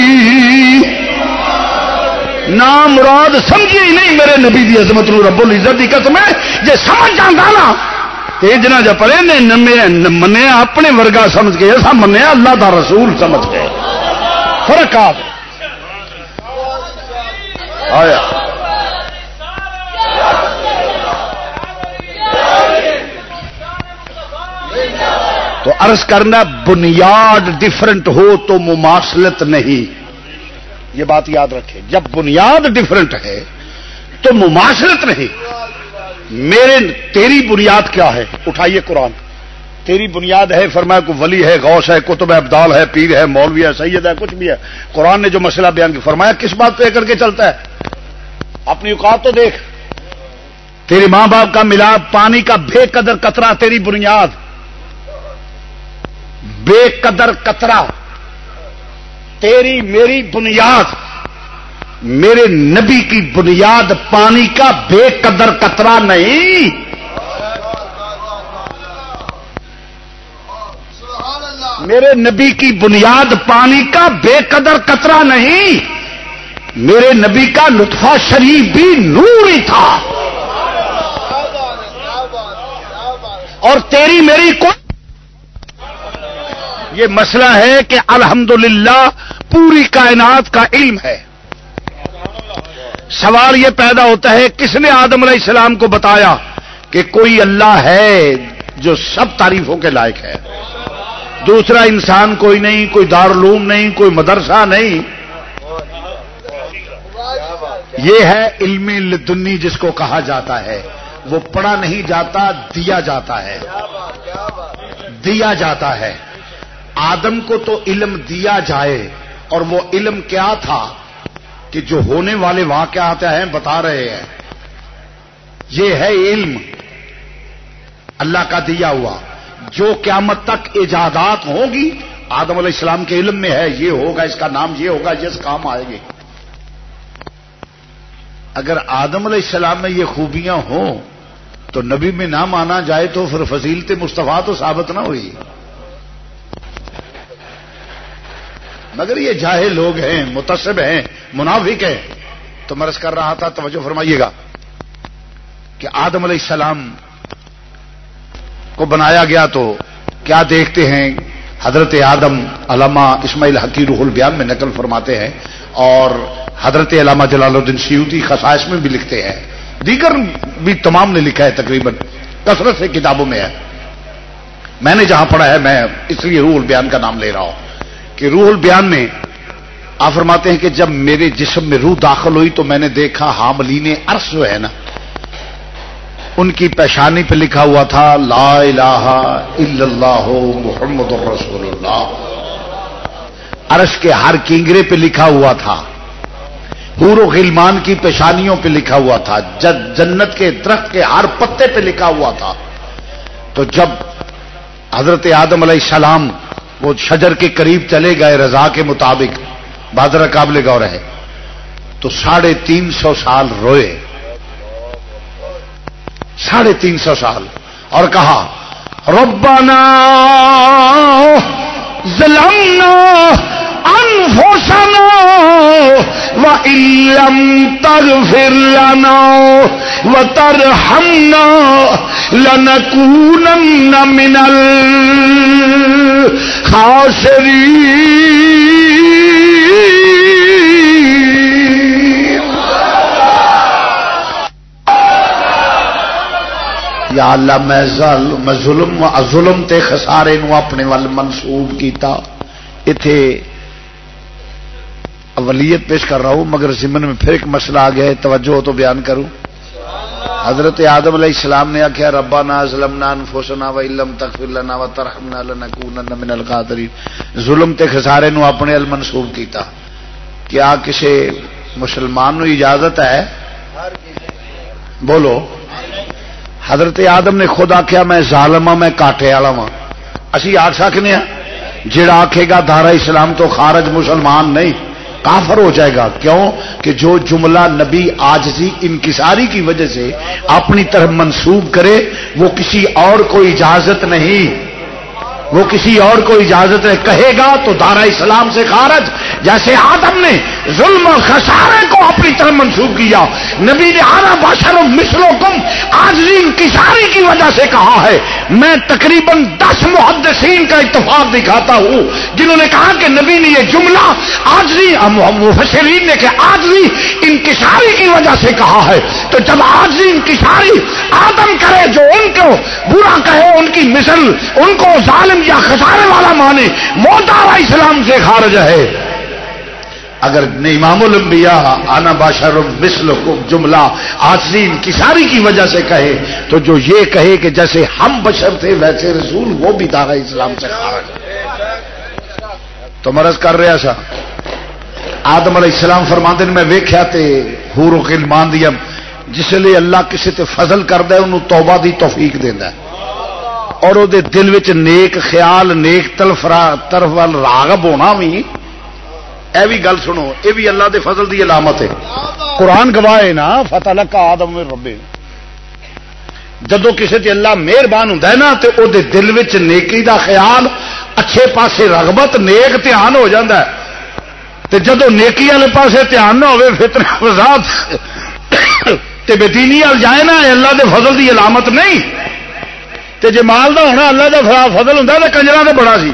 نام مراد سمجھی ہی نہیں میرے نبی دی عظمت نو رب العزت دی قسم ہے جے سمجھ جاندا نا تے جنا جا پڑے نے منیا اپنے ورگا سمجھ کے ایسا منیا اللہ دا رسول سمجھ کے فرق آ آیا تو عرض کرنا بنیاد ڈفرنٹ ہو تو مماثلت نہیں، یہ بات یاد رکھیں، جب بنیاد ڈفرنٹ ہے تو مماثلت نہیں۔ تیری بنیاد کیا ہے؟ اٹھائیے قرآن، تیری بنیاد ہے فرمایا کوئی ولی ہے، غوث ہے، کتب ابدال ہے، پیر ہے، مولوی ہے، سید ہے، کچھ بھی ہے۔ قرآن نے جو مسئلہ بیان کیا فرمایا کس بات پہ کر کے چلتا ہے؟ اپنی اوقات تو دیکھ، تیرے ماں باپ کا ملاپ، پانی کا بے قدر قطرہ تیری بنیاد، بے قدر قطرہ تیری میری بنیاد، میرے نبی کی بنیاد پانی کا بے قدر قطرہ نہیں، میرے نبی کی بنیاد پانی کا بے قدر قطرہ نہیں، میرے نبی کا لطفہ شریف بھی نور ہی تھا، اور تیری میری کو یہ مسئلہ ہے کہ الحمدللہ پوری کائنات کا علم ہے۔ سوال یہ پیدا ہوتا ہے کس نے آدم علیہ السلام کو بتایا کہ کوئی اللہ ہے جو سب تعریفوں کے لائق ہے؟ دوسرا انسان کوئی نہیں، کوئی دارالعلوم نہیں، کوئی مدرسہ نہیں، یہ ہے علم لدنی جس کو کہا جاتا ہے، وہ پڑھا نہیں جاتا، دیا جاتا ہے، دیا جاتا ہے۔ آدم کو تو علم دیا جائے، اور وہ علم کیا تھا کہ جو ہونے والے واقعات ہیں بتا رہے ہیں، یہ ہے علم اللہ کا دیا ہوا۔ جو قیامت تک ایجادات ہوں گی آدم علیہ السلام کے علم میں ہے، یہ ہوگا، اس کا نام یہ ہوگا، یہ کام آئے گی۔ اگر آدم علیہ السلام میں یہ خوبیاں ہوں تو نبی میں نہ مانا جائے تو پھر فضیلت مصطفیٰ تو ثابت نہ ہوئی۔ مگر یہ جاہل لوگ ہیں، متعصب ہیں، منافق ہیں۔ تو میں عرض کر رہا تھا، توجہ فرمائیے گا کہ آدم علیہ السلام کو بنایا گیا تو کیا دیکھتے ہیں؟ حضرت آدم علامہ اسماعیل حقی روح البیان میں نقل فرماتے ہیں، اور حضرت علامہ جلال الدین سیوطی خصائص میں بھی لکھتے ہیں، دیگر بھی تمام نے لکھا ہے، تقریباً کثرت سے کتابوں میں ہے میں نے جہاں پڑھا ہے، میں اس لیے روح البیان کا نام لے رہا ہوں کہ روح البیان میں آپ فرماتے ہیں کہ جب میرے جسم میں روح داخل ہوئی تو میں نے دیکھا حاملین عرش جو ہے نا، ان کی پیشانی پہ لکھا ہوا تھا لا الہ الا اللہ محمد رسول اللہ. عرش کے ہر کینگرے پہ لکھا ہوا تھا، حور و غلمان کی پیشانیوں پہ لکھا ہوا تھا، جنت کے درخت کے ہر پتے پہ لکھا ہوا تھا. تو جب حضرت آدم علیہ السلام وہ شجر کے قریب چلے گئے رضا کے مطابق، بادرہ قابل غور ہے، تو 350 سال روئے، 350 سال، اور کہا ربنا ظلمنا انفسنا وان لم تغفر لنا وترحمنا لنكونن من الخاسرین. یا اللہ میں ظلم تے خسارے نو اپنے ول منسوب کیتا. ایتھے اولیت پیش کر رہا ہوں مگر ضمن میں پھر ایک مسئلہ آ گیا ہے، توجہ ہو تو بیان کروں. حضرت آدم علیہ السلام نے آخیا ربنا ظلمنا انفسنا وان لم تغفر لنا وترحمنا لنکونن من الخاسرین. ظلم تے خسارے نو اپنے ال منسوب کیتا. کیا کسی مسلمان نو اجازت ہے؟ بولو. حضرت آدم نے خود آخیا میں ظالم ہاں، میں کاٹے والا ہاں. اسی آکھ سکنے ہاں جڑا آکھے گا دارا اسلام تو خارج مسلمان نہیں، کافر ہو جائے گا. کیوں کہ جو جملہ نبی عاجزی انکساری کی وجہ سے اپنی طرف منسوب کرے وہ کسی اور کو اجازت نہیں، وہ کسی اور کو اجازت نہیں کہے گا تو دارا اسلام سے خارج. جیسے آدم نے ظلم اور خسارے کو اپنی طرف منسوب کیا، نبی نے انا بشر مثلکم عاجزی انکساری کی وجہ سے کہا ہے. میں تقریباً 10 محدثین کا اتفاق دکھاتا ہوں جنہوں نے کہا کہ نبی نے یہ جملہ عاجزی، مفسرین نے کہ عاجزی انکساری کی وجہ سے کہا ہے. تو جب عاجزی انکساری آدم کرے جو ان کو برا کہے، ان کی مثل ان کو ظالم یا خسارے والا مانے، موتارا اسلام سے خارج ہے. اگر امام الانبیاء انا بشر مثلکم جملہ عاجزی انکساری کی وجہ سے کہے تو جو یہ کہے کہ جیسے ہم بشر تھے ویسے رسول، وہ بھی دارا اسلام سے خارج ہے. تو مرض کر رہا سا آدم علیہ السلام فرماندے نے میں ویکھیا تے حور و غلمان دیا جس لیے اللہ کسی تے فضل کردا ہے انہوں توبہ دی توفیق دیندا ہے اور او دے دل وچ نیک خیال نیک طرف ول راغب ہونا بھی. اے بھی گل سنو، اے بھی اللہ دے فضل دی علامت ہے. قرآن گواہ ہے نا فتلقى آدم من ربہ. جدو کسی تے اللہ مہربان ہوندا ہے نا تے او دے دل وچ نیکی دا خیال، اچھے پاسے رغبت، نیک دھیان ہو جاندا ہے. تے جدو نیکی والے پاسے دھیان نہ ہوئے فتنہ فساد تے بے دینی ال جائے نا، اللہ دے فضل دی علامت نہیں. تے جے مال دا ہونا اللہ دا فضل ہوندا تے کنجراں تے بڑا سی.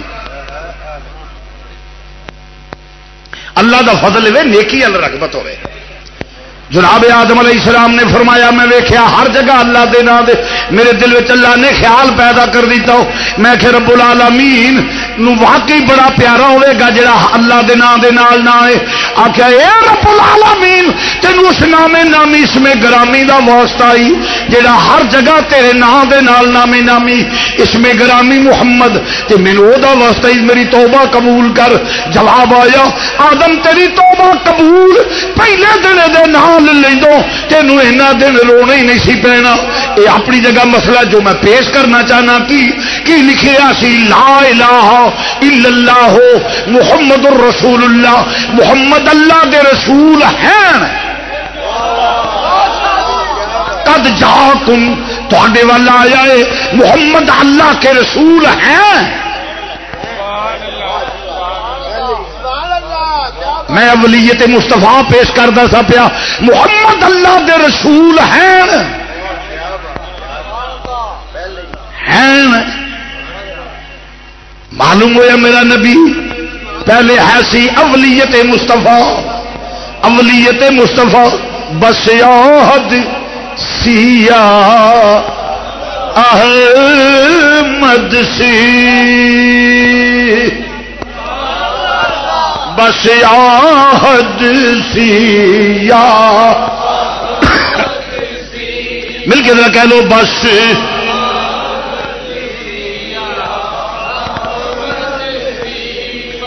اللہ دا فضل ہے نیکی ال رغبت ہوئے. جناب آدم علیہ السلام نے فرمایا میں ویکھیا ہر جگہ اللہ دے نام دے میرے دل وچ اللہ نے خیال پیدا کر دیتا ہو. میں کہ رب العالمین نو واقعی بڑا پیارا ہوئے گا جڑا اللہ دے نام دے نال نہ آئے. آخیا اے رب العالمین تینوں اس نام نامی اس میں گرامی دا واسطہ آئی جڑا ہر جگہ تیرے نام دے نال نامی نامی اس میں گرامی محمد تے مینوں او دا واسطہ ہی میری توبہ قبول کر. جواب آیا آدم تیری توبہ قبول پہلے دن دے نام لیندو تینوں اینا دن رونا ہی نہیں سی پینا. یہ اپنی جگہ مسئلہ جو میں پیش کرنا چاہنا کی لکھیا سی لا الہ الا اللہ محمد الرسول اللہ، محمد اللہ دے رسول ہیں. قد جاکم تواڈے والا آیا ہے محمد اللہ کے رسول ہیں. میں اولیت مصطفیٰ پیش کردا سا پیا محمد اللہ دے رسول ہیں. معلوم ہوا میرا نبی پہلے ہے سی اولیت مصطفیٰ. اولیت مصطفیٰ بس یاد سیا مد سی بس آہد سی یا مل کے ذرا کہہ لو بس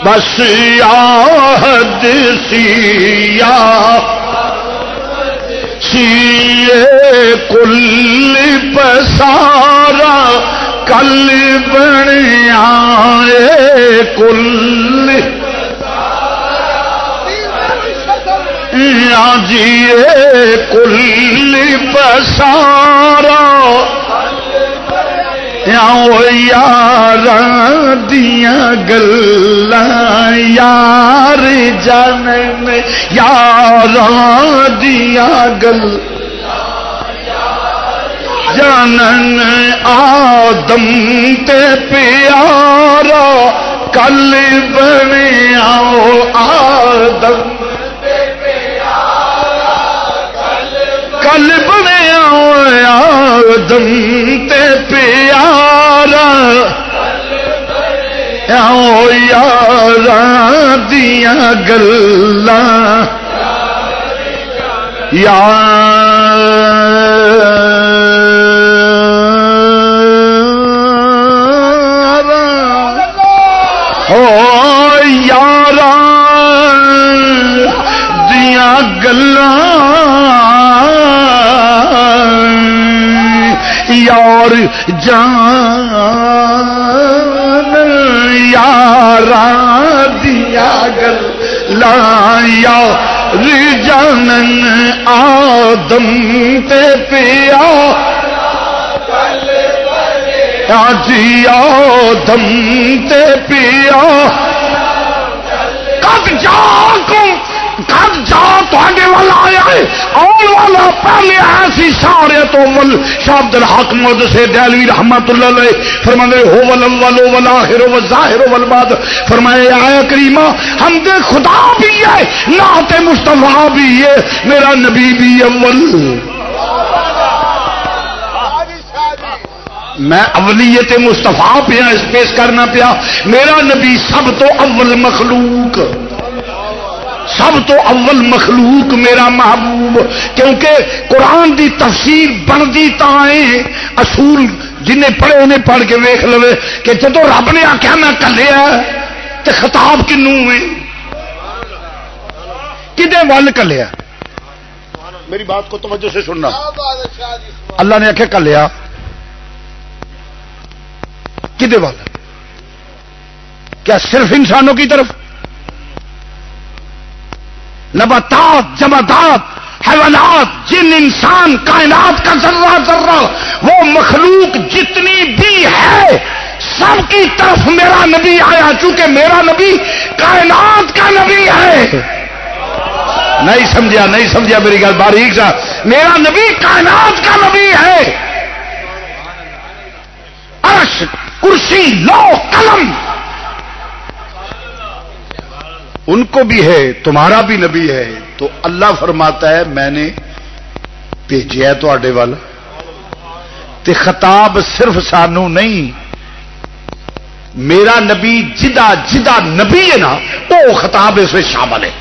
بس آہد سی یا سی کل پسارا کل بنیا کل جی کل پسارا یار دیا گلاں یار جانن یار دیا گل جانن آدم تے پیارا کل بنیا آدم کل بنیا آدم تے پیارا یار دیا گلاں یار دیا گلاں یار جان یار دیا گلاں یار جانن آدم تے پیا جی آدم تے پیا کب جا تے والا آیا ہے آن والا پہلے آیا سی سارے تو اول شاہ عبد الحق محدث سے دہلوی رحمت اللہ علیہ فرماتے ہو والاول والآخر والظاہر والباطن فرمائے آیا کریمہ حمد خدا بھی ہے نعت مصطفیٰ بھی ہے میرا نبی بھی اول میں اولیت مصطفیٰ پہ اس پیش کرنا پیا میرا نبی سب تو اول مخلوق سب تو اول مخلوق میرا محبوب کیونکہ قرآن دی تفسیر بندی تائیں اصول جنہیں پڑھے انہیں پڑھ کے ویکھ لو کہ جدو رب نے آخیا میں کلیا تو خطاب کنوں ہے کدے ول کلیا میری بات کو توجہ سے سننا اللہ نے آخیا کلیا کدے ول کیا صرف انسانوں کی طرف نباتات جمادات حیوانات جن انسان کائنات کا ذرہ ذرہ وہ مخلوق جتنی بھی ہے سب کی طرف میرا نبی آیا چونکہ میرا نبی کائنات کا نبی ہے نہیں سمجھا میری گل باریک سا میرا نبی کائنات کا نبی ہے عرش کرسی لوح قلم ان کو بھی ہے تمہارا بھی نبی ہے تو اللہ فرماتا ہے میں نے بھیجیا تواڈے ول تے خطاب صرف سانو نہیں میرا نبی جدا نبی ہے نا وہ خطاب اس میں شامل ہے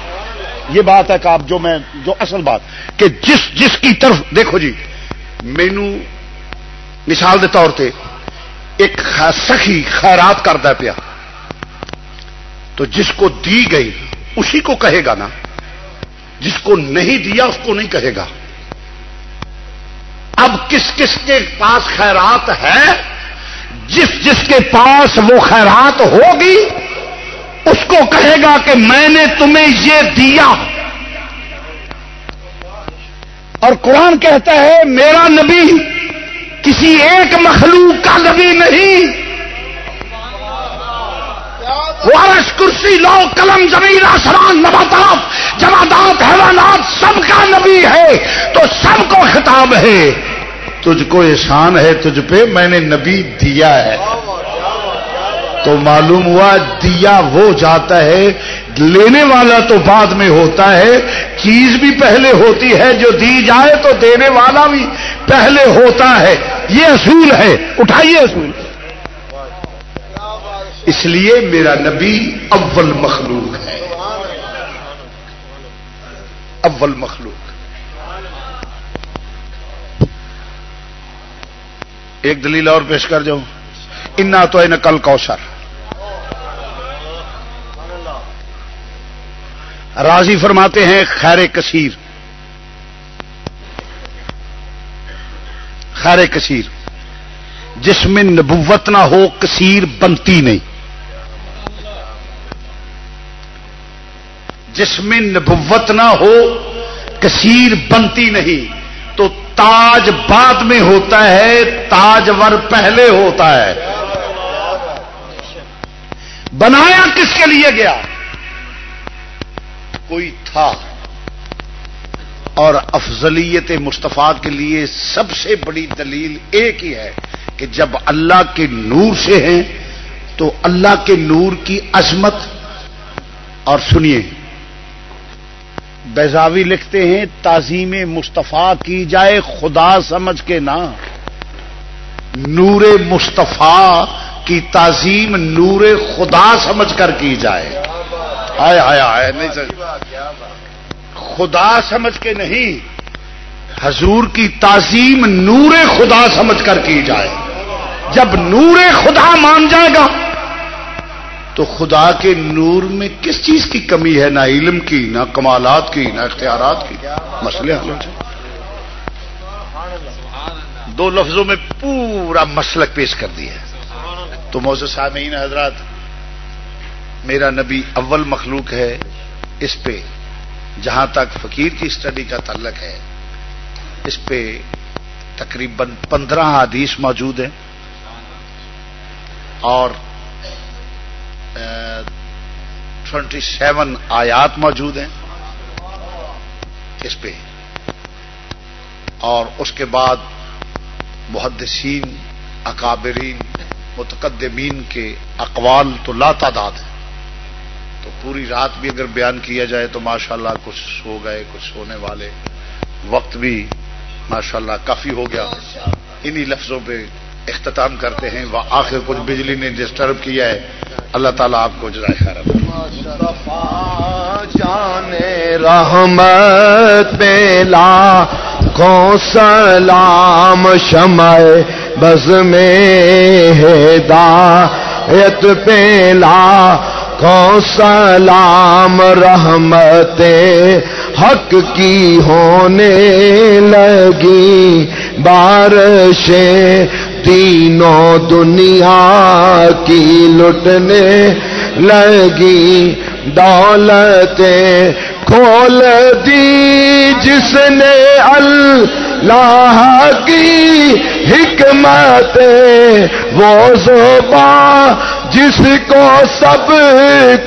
یہ بات ہے کہ آپ جو اصل بات کہ جس کی طرف دیکھو جی مینو مثال کے طور پہ ایک سخی خیرات کرتا پیا تو جس کو دی گئی اسی کو کہے گا نا جس کو نہیں دیا اس کو نہیں کہے گا اب کس کس کے پاس خیرات ہے جس کے پاس وہ خیرات ہوگی اس کو کہے گا کہ میں نے تمہیں یہ دیا اور قرآن کہتا ہے میرا نبی کسی ایک مخلوق کا نبی نہیں عرش کرسی لوح قلم زمین آسمان نباتات جمادات حیوانات سب کا نبی ہے تو سب کو خطاب ہے تجھ کو احسان ہے تجھ پہ میں نے نبی دیا ہے تو معلوم ہوا دیا وہ جاتا ہے لینے والا تو بعد میں ہوتا ہے چیز بھی پہلے ہوتی ہے جو دی جائے تو دینے والا بھی پہلے ہوتا ہے یہ اصول ہے اٹھائیے اصول اس لیے میرا نبی اول مخلوق ہے، اول مخلوق۔ ایک دلیل اور پیش کر جاؤں، انا تو کل کوثر، راضی فرماتے ہیں خیر کثیر، خیر کثیر، جس میں نبوت نہ ہو کثیر بنتی نہیں، جس میں نبوت نہ ہو کثیر بنتی نہیں۔ تو تاج بعد میں ہوتا ہے، تاجور پہلے ہوتا ہے۔ بنایا کس کے لیے گیا؟ کوئی تھا، اور افضلیت مصطفیٰ کے لیے سب سے بڑی دلیل ایک ہی ہے کہ جب اللہ کے نور سے ہیں تو اللہ کے نور کی عظمت، اور سنیے بیضاوی لکھتے ہیں تعظیم مصطفیٰ کی جائے خدا سمجھ کے نہ، نور مصطفیٰ کی تعظیم نور خدا سمجھ کر کی جائے۔ آئے آئے آئے نہیں خدا سمجھ کے نہیں، حضور کی تعظیم نور خدا سمجھ کر کی جائے۔ جب نور خدا مان جائے گا تو خدا کے نور میں کس چیز کی کمی ہے؟ نہ علم کی، نہ کمالات کی، نہ اختیارات کی، مسئلے حل ہو جائے۔ دو لفظوں میں پورا مسلک پیش کر دیا ہے۔ تو معزز سامعین حضرات، میرا نبی اول مخلوق ہے، اس پہ جہاں تک فقیر کی اسٹڈی کا تعلق ہے، اس پہ تقریباً 15 حدیث موجود ہیں اور 27 آیات موجود ہیں اس پہ، اور اس کے بعد محدثین، اکابرین، متقدمین کے اقوال تو لا تعداد ہیں۔ تو پوری رات بھی اگر بیان کیا جائے تو ماشاءاللہ کچھ سو گئے، کچھ سونے والے، وقت بھی ماشاءاللہ کافی ہو گیا۔ انہی لفظوں پہ اختتام کرتے ہیں۔ آخر کچھ بجلی نے ڈسٹرب کیا ہے، اللہ تعالیٰ آپ کو جزائے خیر عطا۔ جان رحمت پہ لاکھوں سلام، شمع بز میں ہدایت پہ لاکھوں سلام، رحمت حق کی ہونے لگی بارشیں، تینوں دنیا کی لٹنے لگی، دولتیں کھول دی جس نے اللہ کی حکمت، وہ زبان جس کو سب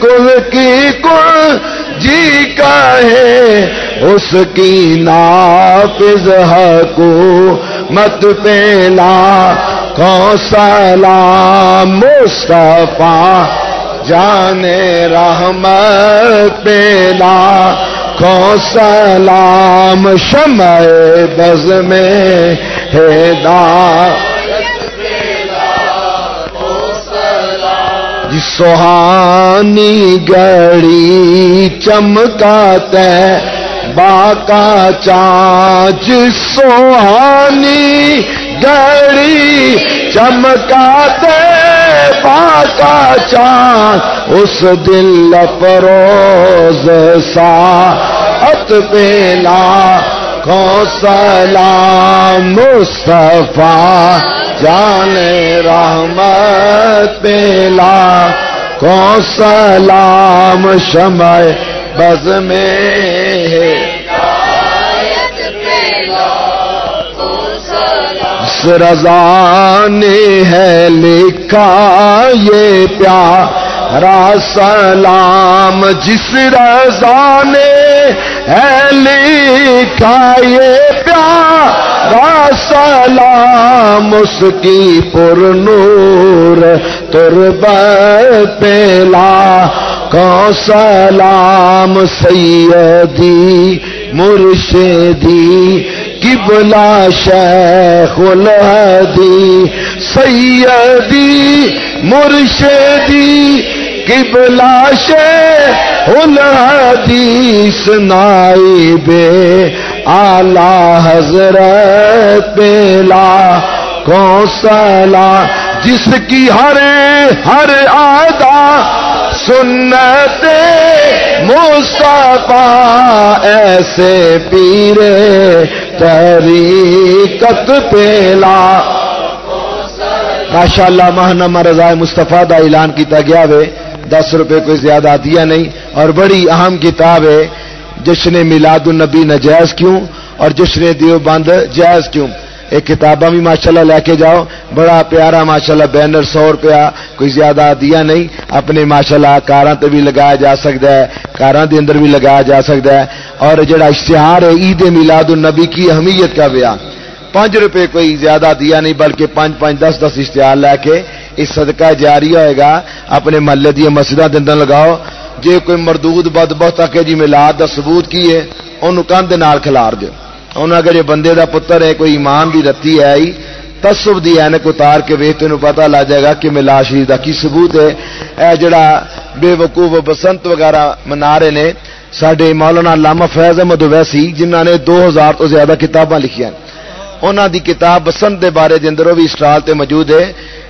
کل کی کل جی کہے، اس کی نافذ حکومت پہ لاکھوں سلام، مصطفیٰ جان رحمت پہ لاکھوں سلام، شمع بز میں ہدایت سہانی گھڑی چمکاتے باقا چاند، سہانی گھڑی چمکاتے باقا چاند، اس دل افروز ساعت پہ لاکھوں سلام، مصطفیٰ جان رحمت پہ لاکھوں سلام، شمع بز میں جس رضا نے ہے لکھا یہ پیارا سلام، جس رضا نے ہے لکھا یہ پیارا سلام، اس کی پر نور تربت پہ لاکھوں سلام، سیدی مرشدی قبلہ شیخ الہدی سیدی مرشدی قبلہ شیخ الحدیث نائب اعلی حضرت پہلا کوسلا جس کی ہر آدا سنت مصطفیٰ ایسے پیر طریقت پہلا ماشاءاللہ ماہنامہ رضائے مصطفیٰ دا اعلان کیتا گیا وے 10 روپے کوئی زیادہ دیا نہیں اور بڑی اہم کتاب ہے جشن میلاد النبی ناجائز کیوں اور جشن دیوبند جائز کیوں ایک کتاباں بھی ماشاءاللہ لے کے جاؤ بڑا پیارا ماشاءاللہ بینر 100 روپیہ کوئی زیادہ دیا نہیں اپنے ماشاءاللہ کاراں تے بھی لگایا جا سکتا ہے کاراں دے اندر بھی لگایا جا سکتا ہے اور جڑا اشتہار ہے عید میلاد النبی کی اہمیت کا بیان 5 روپے کوئی زیادہ دیا نہیں بلکہ 5 10 اشتہار لے کے اس صدقہ جاری ہوئے گا اپنے محلے دی مسجداں دے اندر لگاؤ جے کوئی مردود بدبخت آ کے جی میلاد دا ثبوت کی ہے انہوں کندھ دے نال کھلار دیو انہوں اگر یہ بندے دا پتر ہے کوئی ایمان دی رتی ہے ہی تصوف دی اینک اتار کے ویخ تینوں پتہ لگ جائے گا کہ میلاد شریف دا کی ثبوت ہے اے جڑا بے وقوف بسنت وغیرہ منا رہے نے ساڈے مولانا علامہ فیض احمد اویسی جنہاں نے 2000 تو زیادہ کتاباں لکھیاں انہاں دی کتاب بسنت دے بارے دے اندر بھی اسٹال تے موجود ہے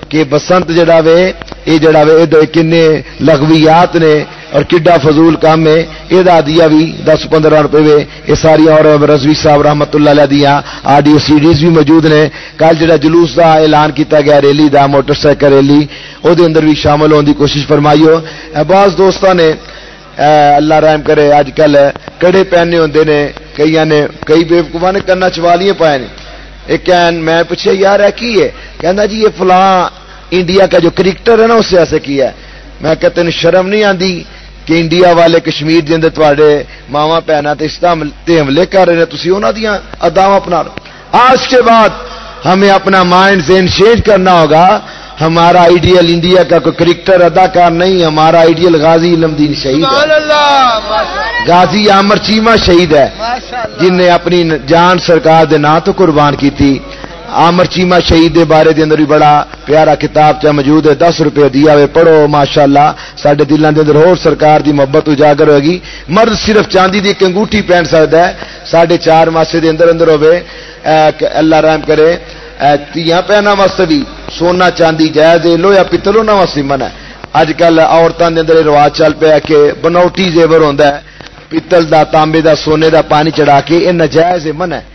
کہ بسنت جڑا وے یہ کنے لغویات نے اور کڈا فضول کام ہے یہ دیا بھی 10-15 روپے وے یہ ساری اور رضوی صاحب رحمت اللہ علیہ دیا آڈیو سیڈیز بھی موجود نے کل جڑا جلوس دا اعلان کیتا گیا ریلی دا موٹر سائیکل ریلی او دے اندر بھی شامل ہونے کی کوشش فرمائیو بعض دوستاں نے اللہ رحم کرے اج کل کڑے پہنے ہوندے نے کئی بیوقوفاں نے کرنا چوالیاں پائے نے ایک میں پوچھے یار ہے کی ہے کہندا جی یہ فلاں انڈیا کا جو کرکٹر ہے نا اس سے ایسے کیا ہے میں کہتے ہیں شرم نہیں آندی کہ انڈیا والے کشمیر دے اندر تواڈے ماواں بہناں تے اسلام تے حملے کر رہے ہیں تسی انہاں دیاں اداواں اپنا لو آج کے بعد ہمیں اپنا مائنڈ ذہن چینج کرنا ہوگا ہمارا آئیڈیل انڈیا کا کوئی کرکٹر اداکار نہیں ہمارا آئیڈیل غازی علم دین شہید ہے غازی عامر چیمہ شہید ہے جن نے اپنی جان سرکار دے نام تو قربان کی تھی عامر چیمہ شہید دے بارے دے اندر بھی بڑا پیارا کتاب چا موجود ہے 10 روپے دیا ہوئے پڑھو ماشاءاللہ ساڈے دلاں دے اندر اور سرکار دی محبت اجاگر ہوئے گی مرد صرف چاندی دی ایک انگوٹھی پہن سکتا ہے 4.5 ماسے دے اندر ہوئے اللہ رحم کرے تیاں پہنا واسطے بھی سونا چاندی جائز ہے لویا پتل انہاں واسطے منع ہے اج کل عورتاں دے اندر رواج چل پیا کہ بنوٹی زیور ہوندا ہے پتل دا تانبے دا سونے دا پانی چڑھا کے یہ ناجائز ہے منع ہے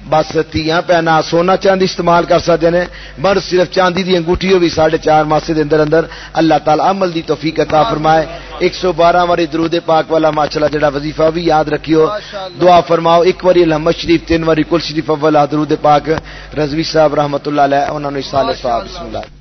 بس تیاں پہنا سونا چاندی استعمال کر سکتے ہیں مرد صرف چاندی دی انگوٹھی بھی 4.5 ماسے دے اندر اللہ تعالی عمل دی توفیق عطا فرمائے 112 واری درود پاک والا ماشاءاللہ جڑا وظیفہ بھی یاد رکھیو دعا فرماؤ ایک واری الحمد شریف 3 واری کل شریف اول درود پاک رضوی صاحب رحمت اللہ علیہ انہوں نے صالح صاحب بسم اللہ